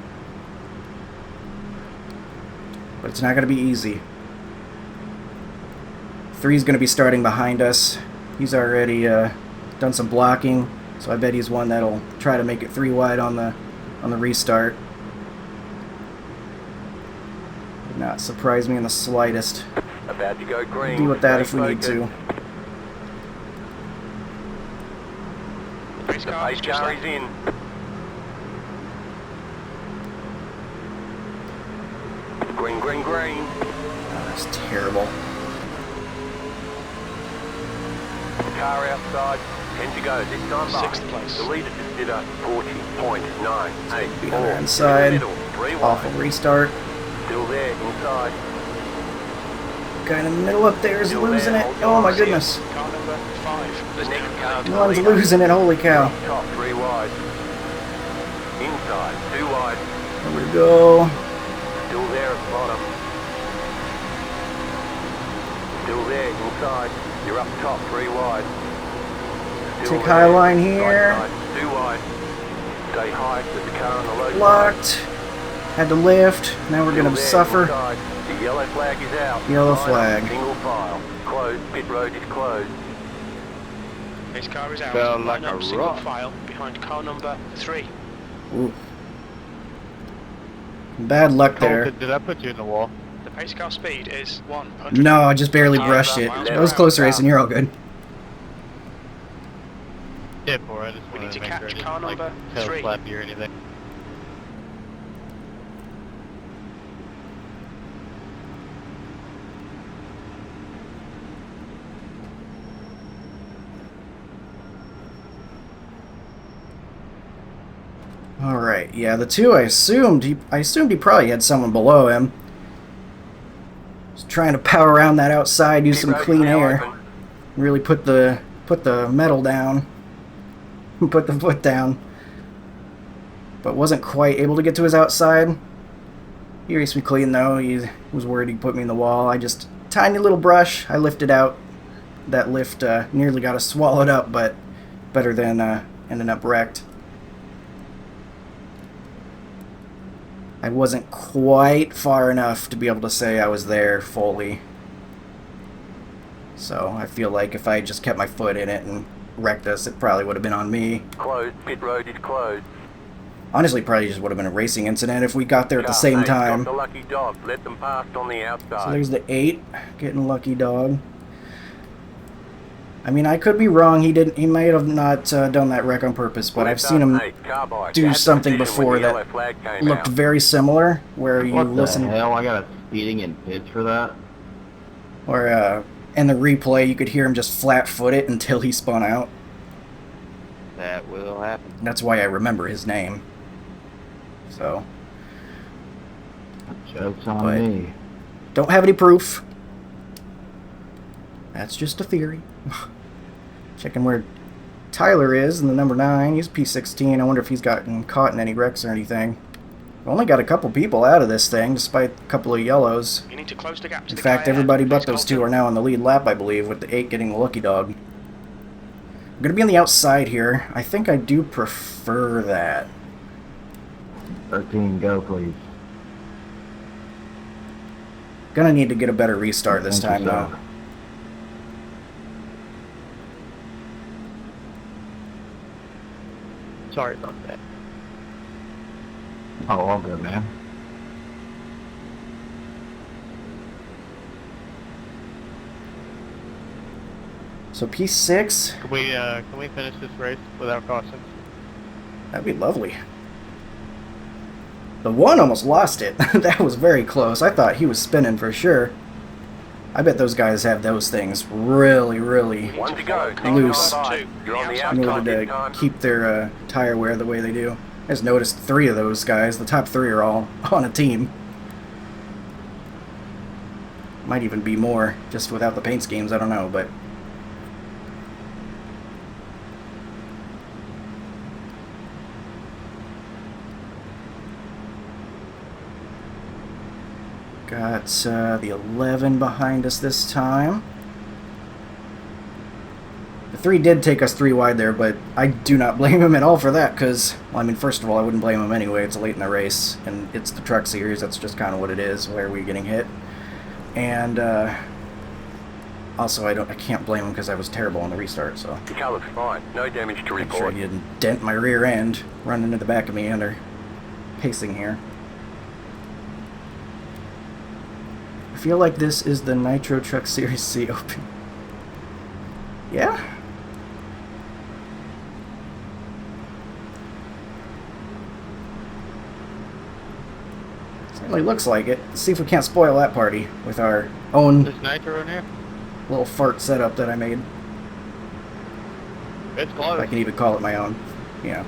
But it's not going to be easy. 3's going to be starting behind us. He's already done some blocking, so I bet he's one that'll try to make it 3 wide on the restart. Would not surprise me in the slightest.
About to go green.
Deal with that if
Stay
we need to.
focused.
pace
The
car
pace
is just
car
left.
is in. Green, green, green.
Oh, that's terrible.
Car outside. 10 to go. This time by.
Sixth place.
The leader just did a 40.98.
Be on the inside.
Middle, 3
Awful
wide.
restart.
Still there, inside.
Guy in the middle up there is
Still
losing
there,
it.
hold
Oh
on.
my goodness.
Car number 5.
The next car to the
One's
leader.
losing it, holy cow.
Top, 3 wide. Inside, 2 wide.
Nowhere to go.
Still there at the bottom. Still there, inside. You're up top, 3 wide. Still
Take high line here.
Right side, 2 wide. Stay high with the car on the low side.
Locked. Had to lift. Now we're
Still
gonna
there,
suffer.
inside. The yellow flag is out.
Yellow
Line up,
flag.
Single file. Closed. Pit road is closed.
Pace car is out.
Felt
Line
like
up
a
single
rock.
file behind car number 3.
Ooh. Bad luck there.
Colton, did I put you in the wall?
The pace car speed is 100.
No, I just barely brushed it. That was close racing. You're all good.
Yeah, for I just
We
wanted
need to
make
catch
sure I didn't,
car
like,
number
tail
3.
slap you or anything.
All right. Yeah, the two I assumed he probably had someone below him. Just trying to power around that outside, use
Pit
some
road is
clean
now
air,
open.
really put the metal down, put the foot down. But wasn't quite able to get to his outside. He raced me clean though. He was worried he'd put me in the wall. I just tiny little brush. I lifted out. That lift nearly got us swallowed up, but better than ending up wrecked. I wasn't quite far enough to be able to say I was there fully. So I feel like if I just kept my foot in it and wrecked us, it probably would have been on me.
Closed. Pit road is closed.
Honestly, probably just would have been a racing incident if we got there at the
Car
same
8 got
time.
the lucky dog. Let them pass on the
So
outside.
there's the 8 getting lucky dog. I mean, I could be wrong. He might have not done that wreck on purpose, but I've seen him do something before that looked very similar, where you
What the
listen,
hell? I got a speeding in pitch for that?
or in the replay, you could hear him just flat-foot it until he spun out.
That will happen.
That's why I remember his name. So,
Joke's on
But-
me.
don't have any proof. That's just a theory. Checking where Tyler is in the number 9. He's P16. I wonder if he's gotten caught in any wrecks or anything. We've only got a couple people out of this thing, despite a couple of yellows.
You need to close the gap to
In
the
fact,
car ahead.
everybody but
Please,
those two
Colton.
are now on the lead lap, I believe, with the 8 getting the lucky dog. I'm going to be on the outside here. I think I do prefer that.
13, go please.
Gonna need to get a better restart this
Thank
time,
you, sir.
though.
Sorry about that.
Oh, all good, man.
So P6,
Can we finish this race without caution?
that'd be lovely. The 1 almost lost it. That was very close. I thought he was spinning for sure. I bet those guys have those things really, really
One to go.
Loose.
You're on the
in
outside
order
this time.
to keep their tire wear the way they do. I just noticed 3 of those guys. The top 3 are all on a team. Might even be more, just without the paint schemes. I don't know, but got the 11 behind us this time. The 3 did take us 3 wide there, but I do not blame him at all for that, because, well, I mean, first of all, I wouldn't blame him anyway. It's late in the race, and it's the truck series. That's just kind of what it is. Why are we getting hit? And also, I can't blame him because I was terrible on the restart, so
The car looks fine. No damage to
make sure
report.
he didn't dent my rear end running into the back of me under pacing here. I feel like this is the Nitro Truck Series C Open. Yeah? Certainly looks like it. Let's see if we can't spoil that party with our own
There's nitro in here?
little fart setup that I made.
It's
If
close.
I can even call it my own. Yeah.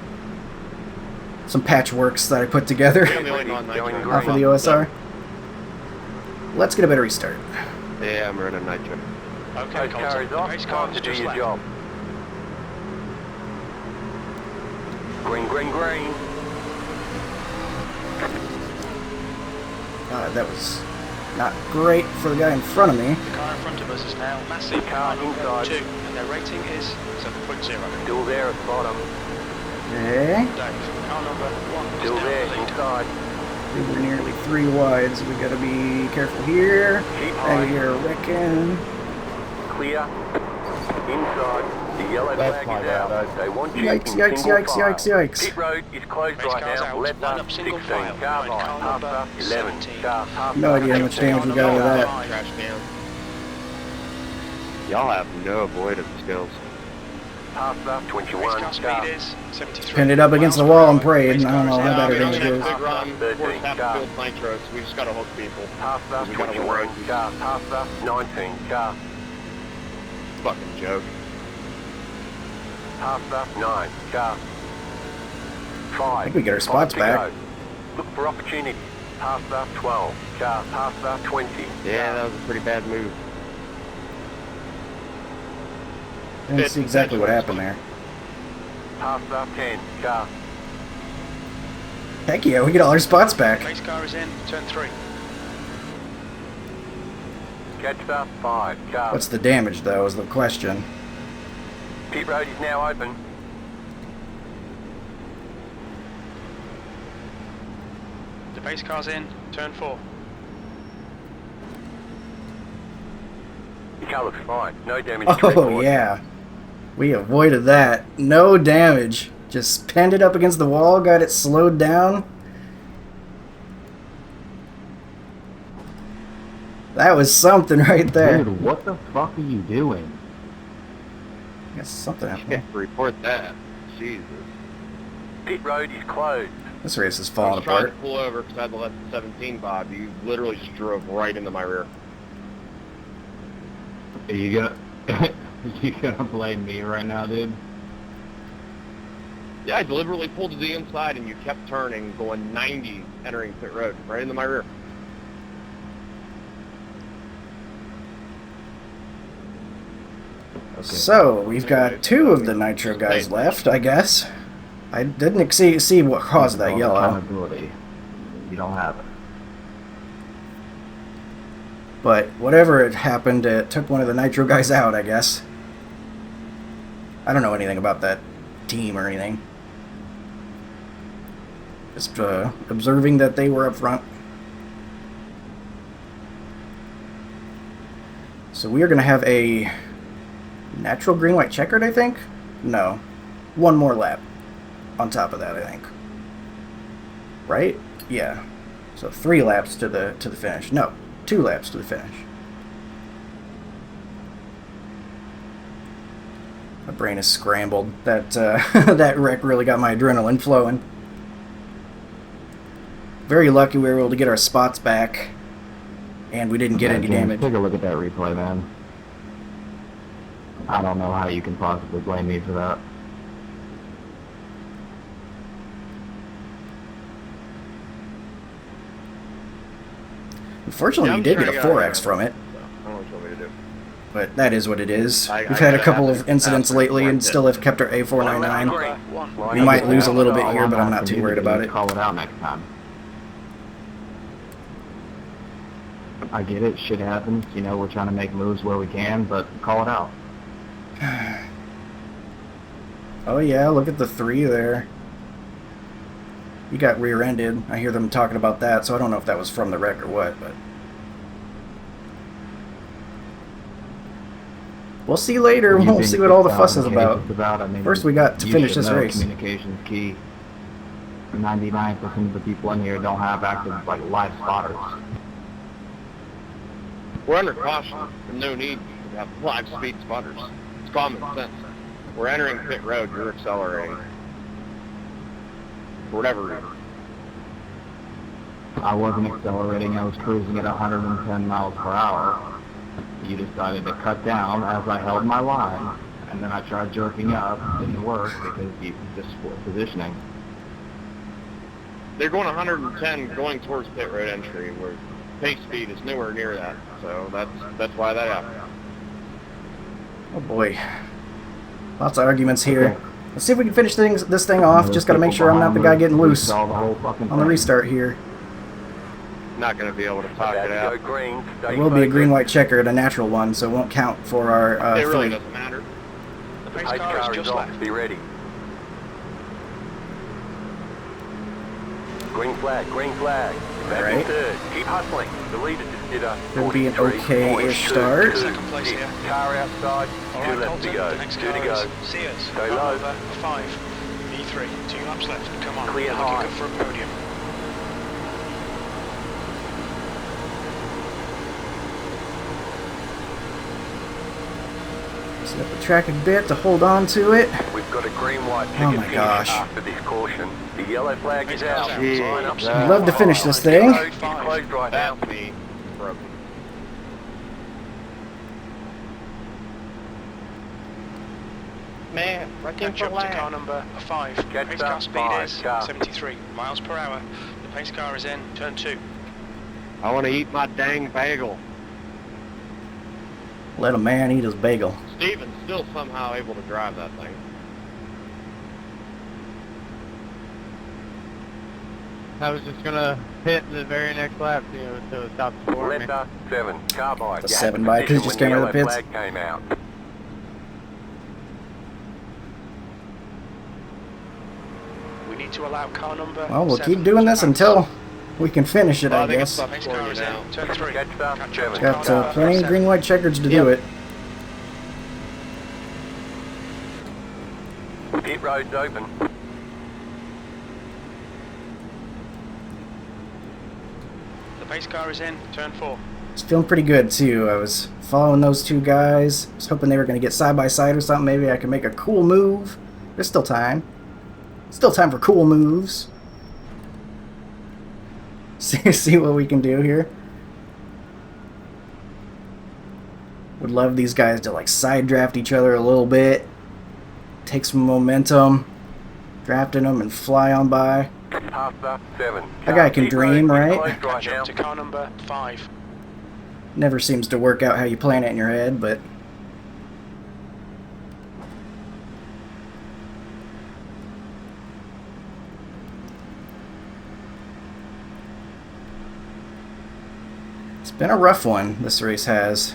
Some patchworks that I put together
I'm the only non-nitro.
off of the OSR. Let's get a better restart.
Yeah, I'm running nitro.
Okay,
Those car is
Colton.
off.
Pace car
Time
is
to do
just
your
left.
job. Green, green, green.
That was not great for the guy in front of me.
The car in front of us is now massive.
Car
number
inside.
2, and their rating is 7.0.
Still there at the bottom.
Okay.
Dave, car number 1 is
Still
now
there,
the lead.
inside.
We're nearly 3 wide, so we gotta be careful here.
Keep
I
high.
hear a wrecking.
Clear. Inside. The yellow
That's
flag
my
is
bad.
out. They want you
Yikes,
in
yikes,
single
yikes,
file.
yikes, yikes.
Pit road is closed
Race
right
cars
now.
out.
Left
Line
up
up
16.
single file.
Car
Line
line.
car
After
number
11.
17.
Car after
No idea how much damage we got out of that.
Crash down.
Y'all have no avoidance skills.
After
Race
21.
car
Car.
speed is 73.
Pinned it up against the
miles per
wall and
hour.
prayed.
Race
I don't
car
know
is
how
out.
bad
we
it
don't
is.
get a
Goes.
big run.
13
We're half
car.
filled nitro, so we just gotta hook people.
After
We gotta
21.
work.
Car. After 19. Car.
Fucking joke.
After 9. Car. 5.
I think we get our
5
spots
to
back.
go. Look for opportunity. After 12. Car. After 20.
Yeah, that was a pretty bad move.
Didn't see exactly what happened there.
After 10. Car.
Heck yeah, we get all our spots back.
Race car is in, turn 3.
Catch up 5. Car.
What's the damage, though, is the question.
Pit road is now open.
The pace car's in, turn 4.
Your car looks fine. No damage to
Oh,
record.
yeah. We avoided that. No damage. Just pinned it up against the wall, got it slowed down. That was something right there.
Dude, what the fuck are you doing?
I guess something
Yeah,
happened.
report that. Jesus.
Pit road is closed.
This race is
I
falling
was trying
apart.
to pull over because I had the left 17 Bob. You literally just drove right into my rear.
Are you gonna you gonna blame me right now, dude?
Yeah, I deliberately pulled to the inside and you kept turning, going 90, entering pit road, right into my rear.
So, we've got 2 of the Nitro guys left, I guess. I didn't see what caused that yellow.
Accountability. You don't have it.
But whatever had happened, it took one of the Nitro guys out, I guess. I don't know anything about that team or anything. Just observing that they were up front. So we are going to have a natural green-white checkered, I think? No. One more lap on top of that, I think. Right? Yeah. So 3 laps to the finish. No, 2 laps to the finish. My brain is scrambled. That that wreck really got my adrenaline flowing. Very lucky we were able to get our spots back, and we didn't get any
James,
damage.
Take a look at that replay, man. I don't know how you can possibly blame me for that.
Unfortunately,
Yeah,
we
I'm
did
trying
get a
to get out of
4X
here.
from it,
So, I don't know what you want me to do.
but that is what it is.
I
We've had a
gotta
couple
have
of
to-
incidents
have to
lately and
report
still
this.
have kept our A499.
Number 1.
We might lose a little bit
All
here, but I'm not
asking
too
you
worried
to do
about
is
it.
Call it out next time. I get it, shit happens. You know, we're trying to make moves where we can, but call it out.
Oh yeah, look at the 3 there. You got rear-ended. I hear them talking about that, so I don't know if that was from the wreck or what, but... We'll see later.
What do you
We'll
think
see what all the
this
fuss is
case
about.
I mean,
First, we got to
you
finish
should
this
know
race.
Communication's key. 99% of the people in here don't have active, like, live spotters.
We're under caution. There's no need to have live speed spotters. It's common sense. We're entering pit road, you're accelerating. For whatever reason.
I wasn't accelerating, I was cruising at 110 miles per hour. You decided to cut down as I held my line, and then I tried jerking up. Didn't work because you just split positioning.
They're going 110 going towards pit road entry, where pace speed is nowhere near that. So that's why that happened.
Oh boy. Lots of arguments here. Let's see if we can finish this thing off. Just gotta make sure I'm not the guy getting loose on the restart here.
Not going to be able to talk it out.
Green.
It will be a green-white checkered, a natural one, so it won't count for our
It really
three.
doesn't matter.
The pace
Pace
car
car
is
is
just
off.
left.
Be ready. Green flag, green flag. Back in
Alright.
third. Keep hustling. The leader just did a
It'll be an
43.2.
okay-ish start.
Second place here.
Car outside.
All
Two
right,
left to
Colton,
go.
the next
Two to
car
go.
is Sears.
Stay
Car
low.
number 5. E3, 2 laps left. Come on,
Clear
looking
high.
good for a podium.
Set up the track a bit to hold on to it.
We've got a green-white
Oh
ticket
my
finish
gosh.
after this caution. The yellow flag is
Pace car's
out.
out.
Yeah.
Line up.
I'd love to finish this thing.
It's closed right now.
That's me. Broken.
Man, right in
Catch
for
up to car
last.
number 5.
Catch
Pace
up,
car speed
5
is
car.
73 miles per hour. The pace car is in turn 2.
I want to eat my dang bagel.
Let a man eat his bagel.
Steven's still somehow able to drive that thing.
I was just gonna hit the very next lap, you know, until it stopped for me.
Letter 7, carbide.
The
You had
7 by, 'cause he
position
just
when
came out of the
yellow
pits.
flag came out.
We need to allow car number
Well, we'll
7
keep doing
to
this
pass.
until we can finish it,
Well,
I
I think
guess.
it's
Pace
for
car
you
is
now.
in turn 3.
Catch up,
Catch up
7.
to
Got
car number
plenty of
7.
green-white checkers to do
Yep.
it.
Pit road's open.
The pace car is in turn 4.
It's feeling pretty good too. I was following those two guys. I was hoping they were going to get side by side or something. Maybe I could make a cool move. There's still time. Still time for cool moves. See what we can do here. Would love these guys to like side draft each other a little bit. Take some momentum. Drafting them and fly on by.
After 7.
That guy can
Pit
dream,
road is
right?
closed right
Catch
now.
up to car number 5.
Never seems to work out how you plan it in your head, but it's been a rough one, this race has.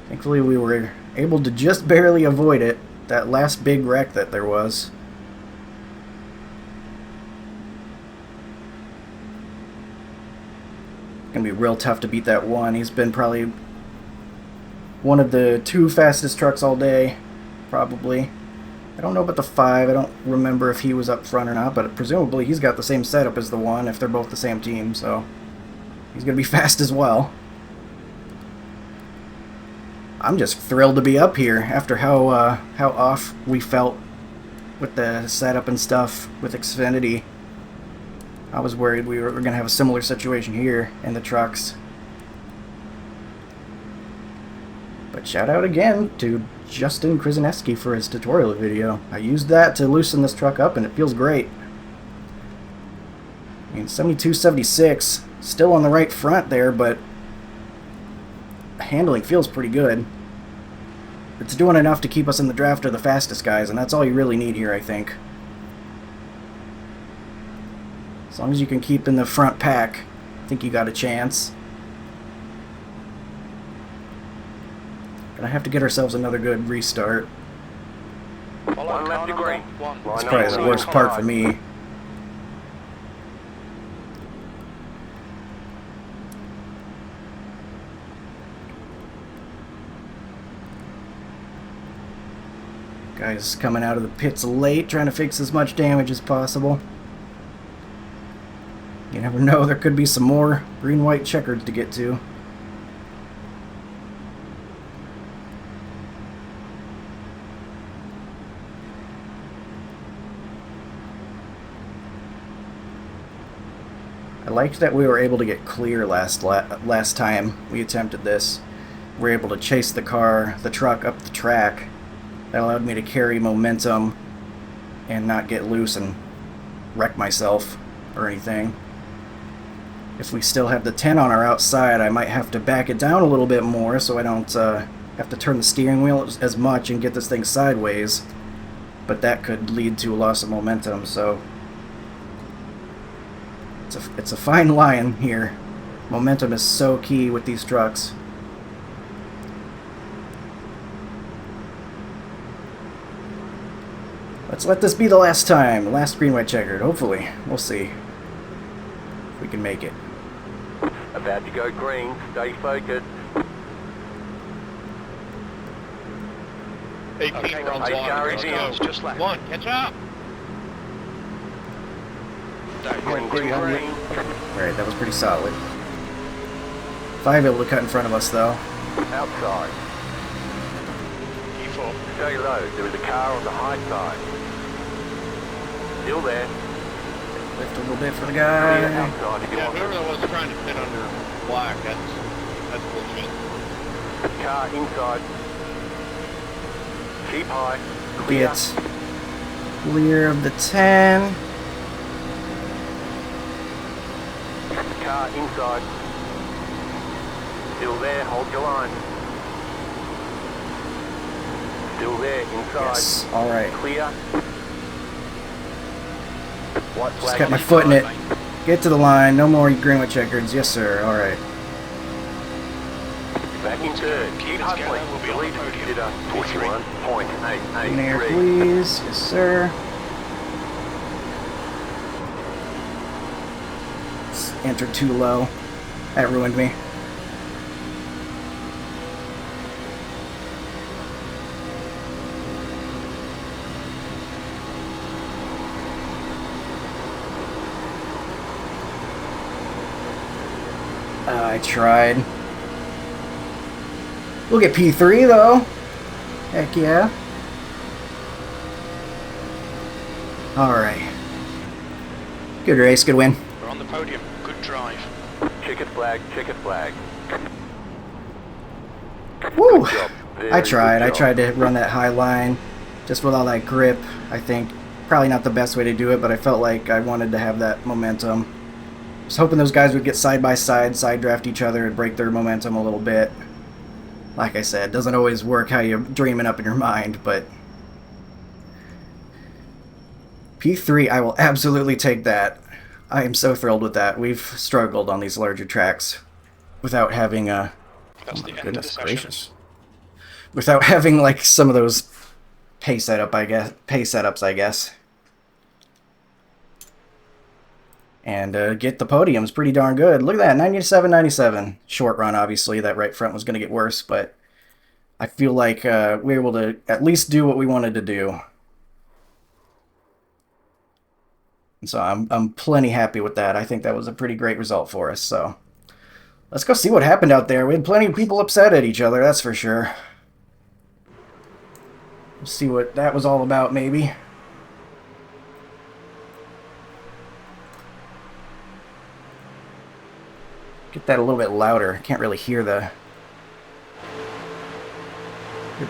Thankfully we were able to just barely avoid it, that last big wreck that there was. Gonna be real tough to beat that one. He's been probably one of the 2 fastest trucks all day, probably. I don't know about the 5. I don't remember if he was up front or not, but presumably he's got the same setup as the 1 if they're both the same team, so he's gonna be fast as well. I'm just thrilled to be up here after how off we felt with the setup and stuff with Xfinity. I was worried we were going to have a similar situation here in the trucks. But shout out again to Justin Krasinski for his tutorial video. I used that to loosen this truck up and it feels great. I mean, 72-76, still on the right front there, but handling feels pretty good. It's doing enough to keep us in the draft of the fastest guys, and that's all you really need here, I think. As long as you can keep in the front pack, I think you got a chance. Gonna have to get ourselves another good restart.
Follow
One
car
left to
number
green.
1.
Line
It's
up
probably the
inside
worst part for
5.
me. Guys coming out of the pits late, trying to fix as much damage as possible. You never know, there could be some more green-white checkers to get to. I liked that we were able to get clear last time we attempted this. We were able to chase the truck up the track. That allowed me to carry momentum and not get loose and wreck myself or anything. If we still have the 10 on our outside, I might have to back it down a little bit more so I don't have to turn the steering wheel as much and get this thing sideways. But that could lead to a loss of momentum, so it's a fine line here. Momentum is so key with these trucks. Let's let this be the last time, the last green, white, checkered. Hopefully, we'll see if we can make it.
About to go green, stay focused.
18
Okay,
runs
hey,
on.
Gary,
Let's
Zion's
go.
just left.
Come on, catch up.
Dave,
Green, green, green.
Alright, that was pretty solid. 5 able to cut in front of us, though.
Outside.
E4.
Stay low. There is a car on the high side. Still there.
Lift a little bit for the
Clear
guy.
outside if you
Yeah,
want
whoever that was trying to fit under black, that's bullshit.
it. Car inside. Keep high. Clear.
Get clear of the 10.
Car inside. Still there. Hold your line. Still there. Inside.
Yes, alright.
Clear. White
Just
flag.
got my foot in it. Get to the line. No more green, white, checkers. Yes, sir. Alright.
Back in third. Keep
Let's go.
hustling.
We'll be on the
Lead
podium.
consider 41.883.
In air, please. Yes, sir. Entered too low. That ruined me. I tried. We'll get P3 though. Heck yeah. Alright. Good race, good win.
We're on the podium. Good drive.
Checkered flag, checkered flag.
Woo!
Good job. Very
I tried.
good
I
job.
tried to run that high line just with all that grip. I think probably not the best way to do it, but I felt like I wanted to have that momentum. Was hoping those guys would get side by side draft each other, and break their momentum a little bit. Like I said, it doesn't always work how you're dreaming up in your mind, but P3, I will absolutely take that. I am so thrilled with that. We've struggled on these larger tracks without having a...
That's
oh
the
my
end of the
goodness
session.
gracious. Without having like some of those pay setups, I guess. And get the podiums pretty darn good. Look at that, 97-97. Short run, obviously. That right front was going to get worse, but I feel like we were able to at least do what we wanted to do. And so I'm plenty happy with that. I think that was a pretty great result for us. So let's go see what happened out there. We had plenty of people upset at each other, that's for sure. Let's see what that was all about, maybe. Get that a little bit louder. I can't really hear the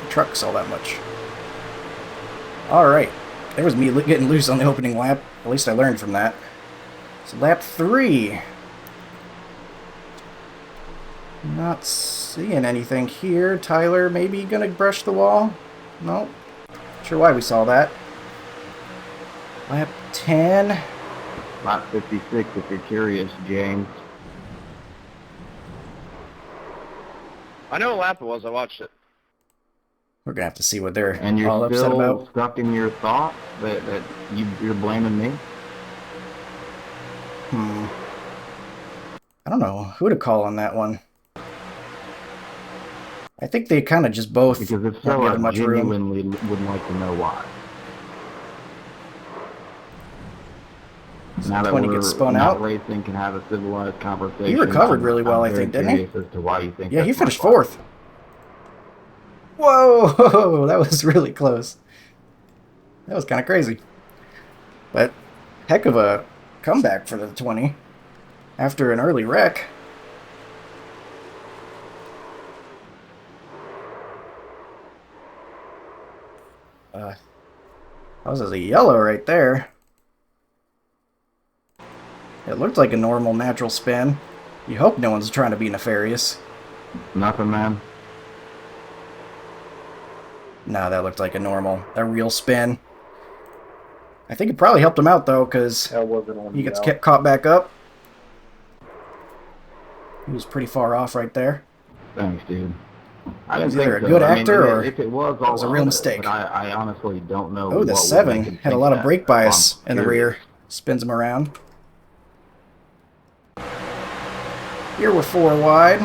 trucks all that much. Alright. There was me getting loose on the opening lap. At least I learned from that. So lap 3. Not seeing anything here. Tyler maybe gonna brush the wall? Nope. Not sure why we saw that. Lap 10.
Lap 56 if you're curious, James.
I know what lap it was. I watched it.
We're gonna have to see what they're
And you're
all upset
still
about.
stuck in your thought that you're blaming me?
I don't know who to call on that one. I think they kind of just both
Because if
weren't
so, I
given much room.
genuinely would like to know why. Now that
20
we're
gets spun
not
out.
racing, can have a civilized conversation.
He recovered
I'm-
really well,
I'm
I
very
think, didn't he?
curious as to why you think
Yeah, he
that's my
finished
fault.
4th. Whoa, that was really close. That was kind of crazy. But heck of a comeback for the 20. after an early wreck. That was a yellow right there. It looked like a normal natural spin. You hope no one's trying to be nefarious.
Nothing, man.
No, that looked like a real spin. I think it probably helped him out though, because
That wasn't on
he
the
gets
out.
kept caught back up. He was pretty far off right there.
Thanks, dude. I
He's
didn't
either
think
a good
so. I mean,
actor or
if it was,
that was a
I'll
real
own it,
mistake.
But I honestly don't know.
Oh, the
what would
7
make him
had a
think
lot of
that.
brake bias in the
Curious.
rear. Spins him around. Here we're 4 wide.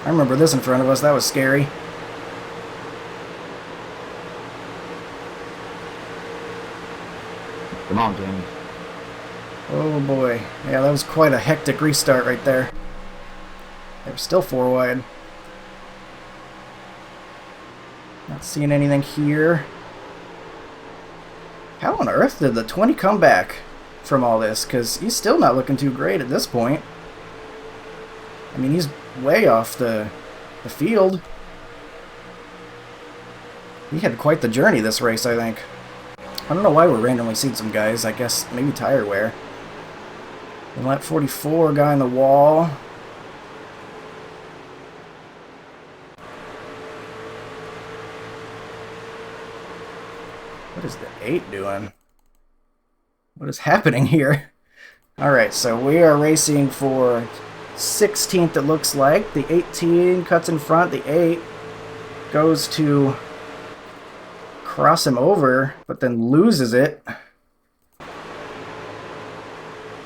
I remember this in front of us. That was scary.
Come on, James.
Oh boy. Yeah, that was quite a hectic restart right there. They were still 4 wide. Not seeing anything here. How on earth did the 20 come back from all this? Because he's still not looking too great at this point. I mean, he's way off the field. He had quite the journey this race, I think. I don't know why we're randomly seeing some guys. I guess maybe tire wear. In lap 44, guy on the wall. What is the 8 doing? What is happening here? Alright, so we are racing for 16th, it looks like. The 18 cuts in front. The 8 goes to cross him over, but then loses it.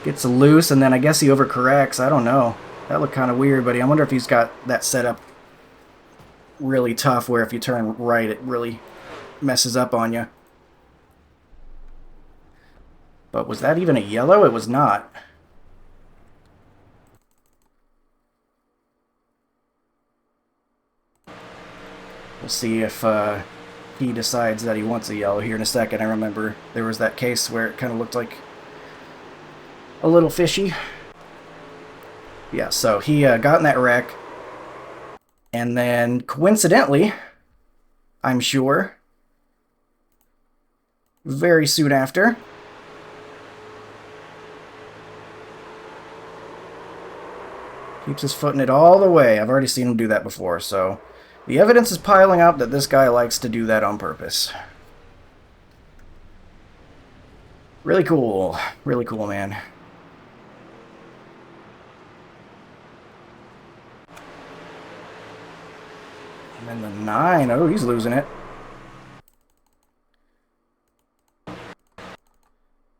Gets loose, and then I guess he overcorrects. I don't know. That looked kind of weird, but I wonder if he's got that set up really tough, where if you turn right, it really messes up on you. But was that even a yellow? It was not. We'll see if he decides that he wants a yellow here in a second. I remember there was that case where it kind of looked like a little fishy. Yeah, so he got in that wreck. And then, coincidentally, I'm sure, very soon after, keeps his foot in it all the way. I've already seen him do that before, so the evidence is piling up that this guy likes to do that on purpose. Really cool. Really cool, man. And then the 9. Oh, he's losing it.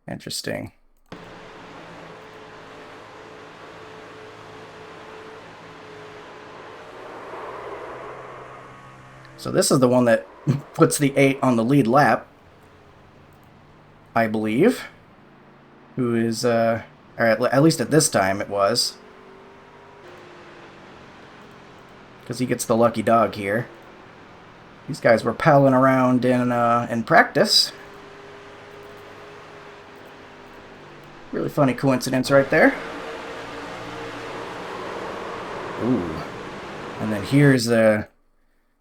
Interesting. So this is the one that puts the 8 on the lead lap, I believe. Who is, or at least at this time it was. Because he gets the lucky dog here. These guys were palling around in practice. Really funny coincidence right there. Ooh. And then here's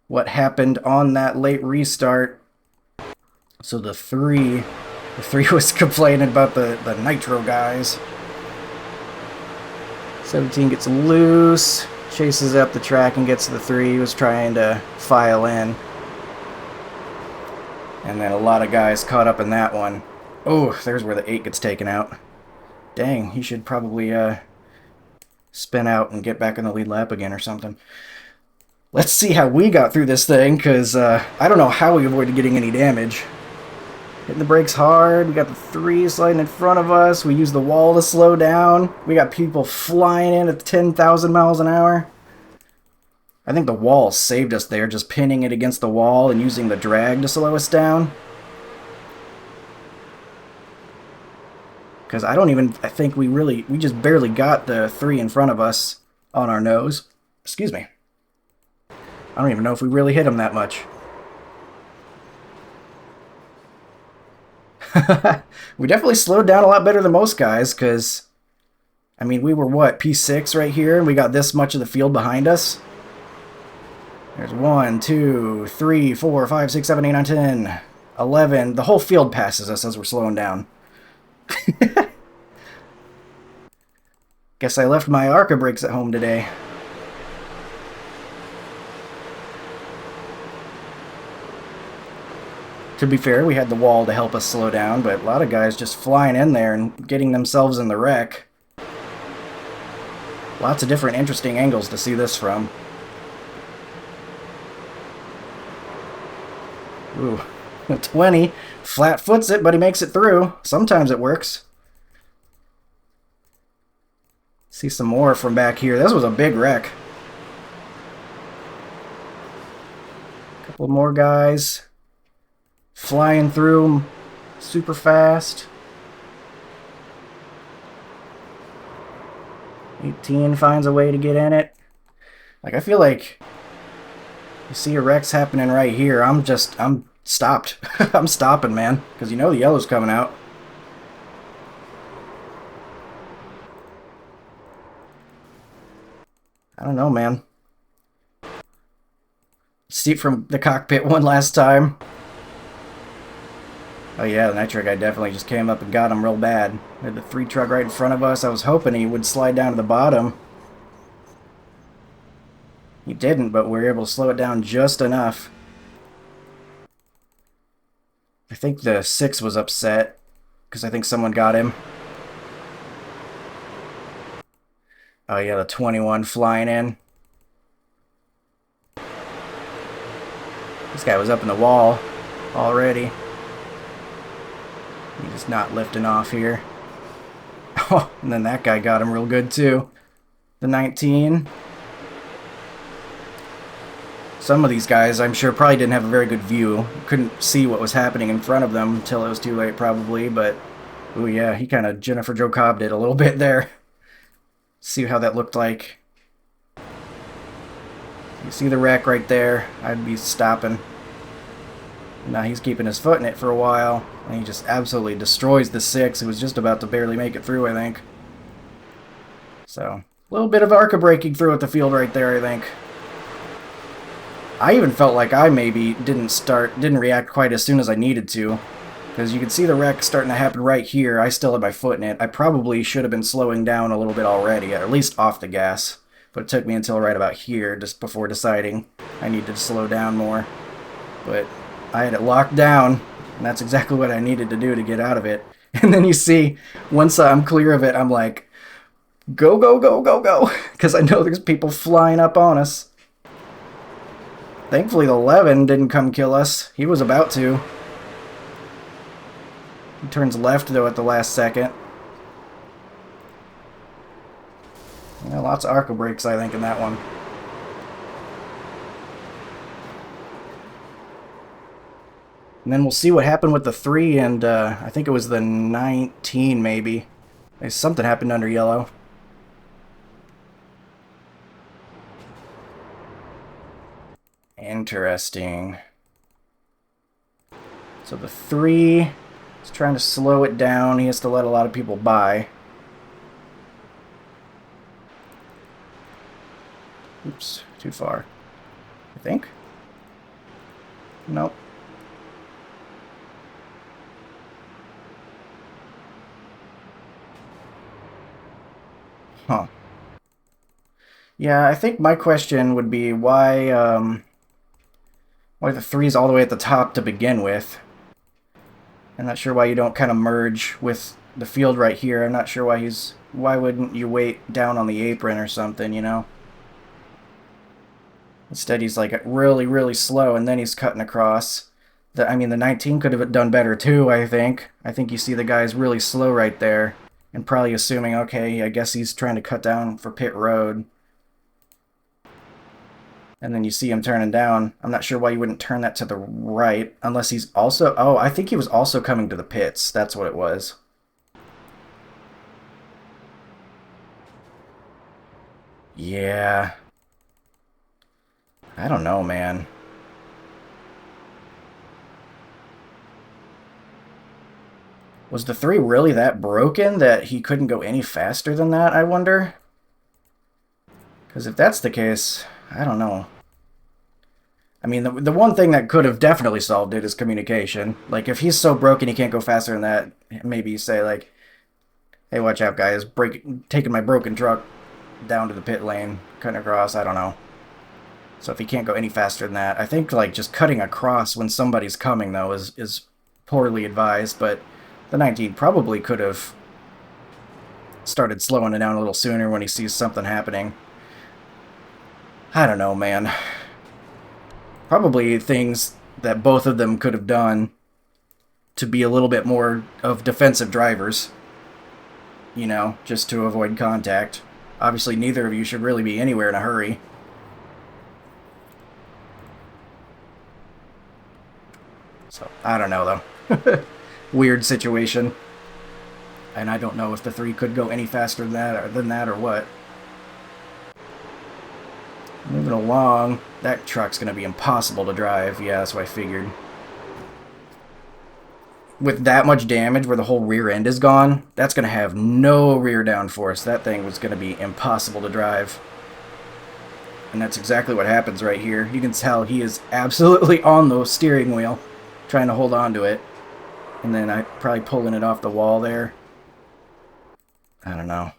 what happened on that late restart. So the 3 was complaining about the nitro guys. 17 gets loose, chases up the track and gets to the 3. He was trying to file in. And then a lot of guys caught up in that one. Oh, there's where the 8 gets taken out. Dang, he should probably spin out and get back in the lead lap again or something. Let's see how we got through this thing, because I don't know how we avoided getting any damage. Hitting the brakes hard. We got the 3 sliding in front of us. We used the wall to slow down. We got people flying in at 10,000 miles an hour. I think the wall saved us there, just pinning it against the wall and using the drag to slow us down. Because I think we just barely got the 3 in front of us on our nose. Excuse me. I don't even know if we really hit him that much. We definitely slowed down a lot better than most guys, because I mean, we were, what, P6 right here, and we got this much of the field behind us? There's 1, 2, 3, 4, 5, 6, 7, 8, 9, 10, 11. The whole field passes us as we're slowing down. Guess I left my ARCA brakes at home today. To be fair, we had the wall to help us slow down, but a lot of guys just flying in there and getting themselves in the wreck. Lots of different interesting angles to see this from. Ooh, 20. Flat foots it, but he makes it through. Sometimes it works. See some more from back here. This was a big wreck. Couple more guys flying through them super fast. 18 finds a way to get in it. Like, I feel like you see a wreck's happening right here. I'm stopped. I'm stopping, man, because you know the yellow's coming out. I don't know, man. See it from the cockpit one last time. Oh yeah, the nitro guy definitely just came up and got him real bad. We had the 3 truck right in front of us. I was hoping he would slide down to the bottom. He didn't, but we were able to slow it down just enough. I think the 6 was upset, because I think someone got him. Oh yeah, the 21 flying in. This guy was up in the wall already. He's just not lifting off here. Oh, and then that guy got him real good too. The 19. Some of these guys, I'm sure, probably didn't have a very good view. Couldn't see what was happening in front of them until it was too late, probably. But, oh yeah, he kind of Jennifer Joe Cobb'd it a little bit there. See how that looked like. You see the wreck right there? I'd be stopping. Now he's keeping his foot in it for a while, and he just absolutely destroys the 6. It was just about to barely make it through, I think. So, a little bit of ARCA braking through at the field right there, I think. I even felt like I maybe didn't react quite as soon as I needed to. Because you can see the wreck starting to happen right here. I still had my foot in it. I probably should have been slowing down a little bit already, or at least off the gas. But it took me until right about here, just before deciding I needed to slow down more. But I had it locked down, and that's exactly what I needed to do to get out of it. And then you see, once I'm clear of it, I'm like, go, go, go, go, go. Because I know there's people flying up on us. Thankfully, the 11 didn't come kill us. He was about to. He turns left, though, at the last second. Yeah, lots of ARCA brakes, I think, in that one. And then we'll see what happened with the 3 and, I think it was the 19, maybe. Something happened under yellow. Interesting. So the 3 is trying to slow it down. He has to let a lot of people by. Oops, too far. I think. Nope. Huh. Yeah, I think my question would be why the 3's all the way at the top to begin with. I'm not sure why you don't kind of merge with the field right here. I'm not sure why wouldn't you wait down on the apron or something, you know? Instead he's like really, really slow and then he's cutting across. I mean, the 19 could have done better too, I think. I think you see the guy's really slow right there and probably assuming, okay, I guess he's trying to cut down for pit road. And then you see him turning down. I'm not sure why you wouldn't turn that to the right, unless he's also... Oh, I think he was also coming to the pits. That's what it was. Yeah. I don't know, man. Was the 3 really that broken that he couldn't go any faster than that, I wonder? Because if that's the case, I don't know. I mean, the one thing that could have definitely solved it is communication. Like, if he's so broken he can't go faster than that, maybe you say, like, hey, watch out, guys, taking my broken truck down to the pit lane, cutting across, I don't know. So if he can't go any faster than that, I think, like, just cutting across when somebody's coming, though, is poorly advised, but the 19 probably could have started slowing it down a little sooner when he sees something happening. I don't know, man. Probably things that both of them could have done to be a little bit more of defensive drivers. You know, just to avoid contact. Obviously, neither of you should really be anywhere in a hurry. So, I don't know, though. Weird situation. And I don't know if the 3 could go any faster than that or what. Moving along. That truck's going to be impossible to drive. Yeah, that's what I figured. With that much damage where the whole rear end is gone, that's going to have no rear downforce. That thing was going to be impossible to drive. And that's exactly what happens right here. You can tell he is absolutely on the steering wheel, trying to hold on to it. And then I probably pulling it off the wall there. I don't know.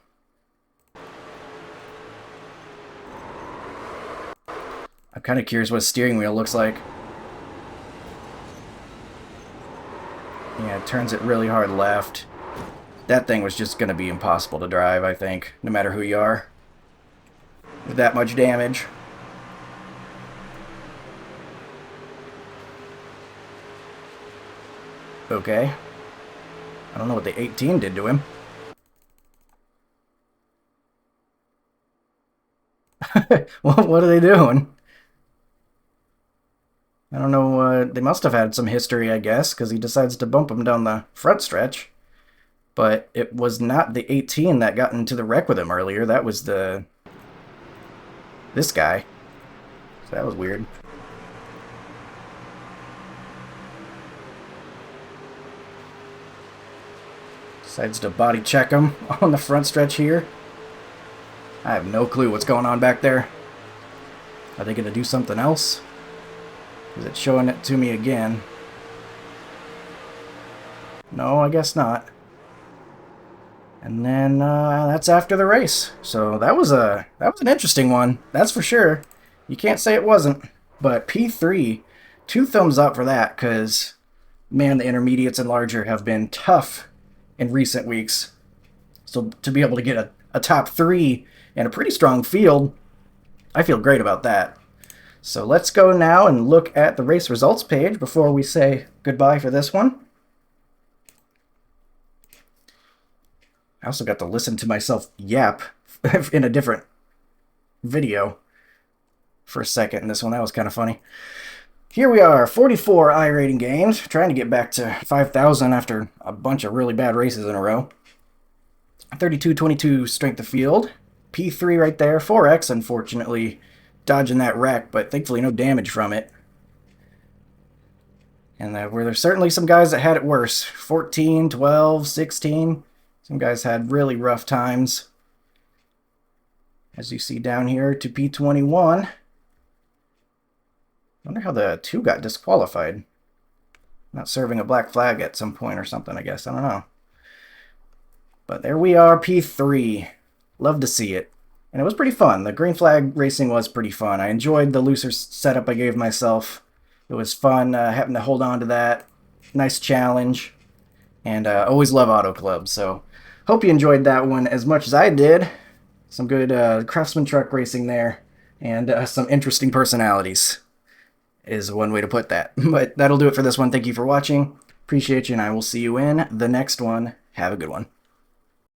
I'm kind of curious what a steering wheel looks like. Yeah, it turns it really hard left. That thing was just going to be impossible to drive, I think, no matter who you are. With that much damage. Okay. I don't know what the 18 did to him. What are they doing? I don't know, they must have had some history, I guess, because he decides to bump him down the front stretch. But it was not the 18 that got into the wreck with him earlier. That was this guy. So that was weird. Decides to body check him on the front stretch here. I have no clue what's going on back there. Are they going to do something else? Is it showing it to me again? No, I guess not. And then that's after the race. So that was an interesting one. That's for sure. You can't say it wasn't. But P3, 2 thumbs up for that, because man, the intermediates and larger have been tough in recent weeks. So to be able to get a top 3 and a pretty strong field, I feel great about that. So let's go now and look at the race results page before we say goodbye for this one. I also got to listen to myself yap in a different video for a second in this one. That was kind of funny. Here we are, 44 iRating games, trying to get back to 5,000 after a bunch of really bad races in a row. 32-22 strength of field. P3 right there. 4X, unfortunately, dodging that wreck, but thankfully no damage from it. And there's certainly some guys that had it worse. 14, 12, 16. Some guys had really rough times. As you see down here to P21. I wonder how the 2 got disqualified. Not serving a black flag at some point or something, I guess. I don't know. But there we are, P3. Love to see it. And it was pretty fun. The green flag racing was pretty fun. I enjoyed the looser setup I gave myself. It was fun having to hold on to that. Nice challenge. And always love Auto Club. So hope you enjoyed that one as much as I did. Some good Craftsman truck racing there. And some interesting personalities is one way to put that. But that'll do it for this one. Thank you for watching. Appreciate you, and I will see you in the next one. Have a good one.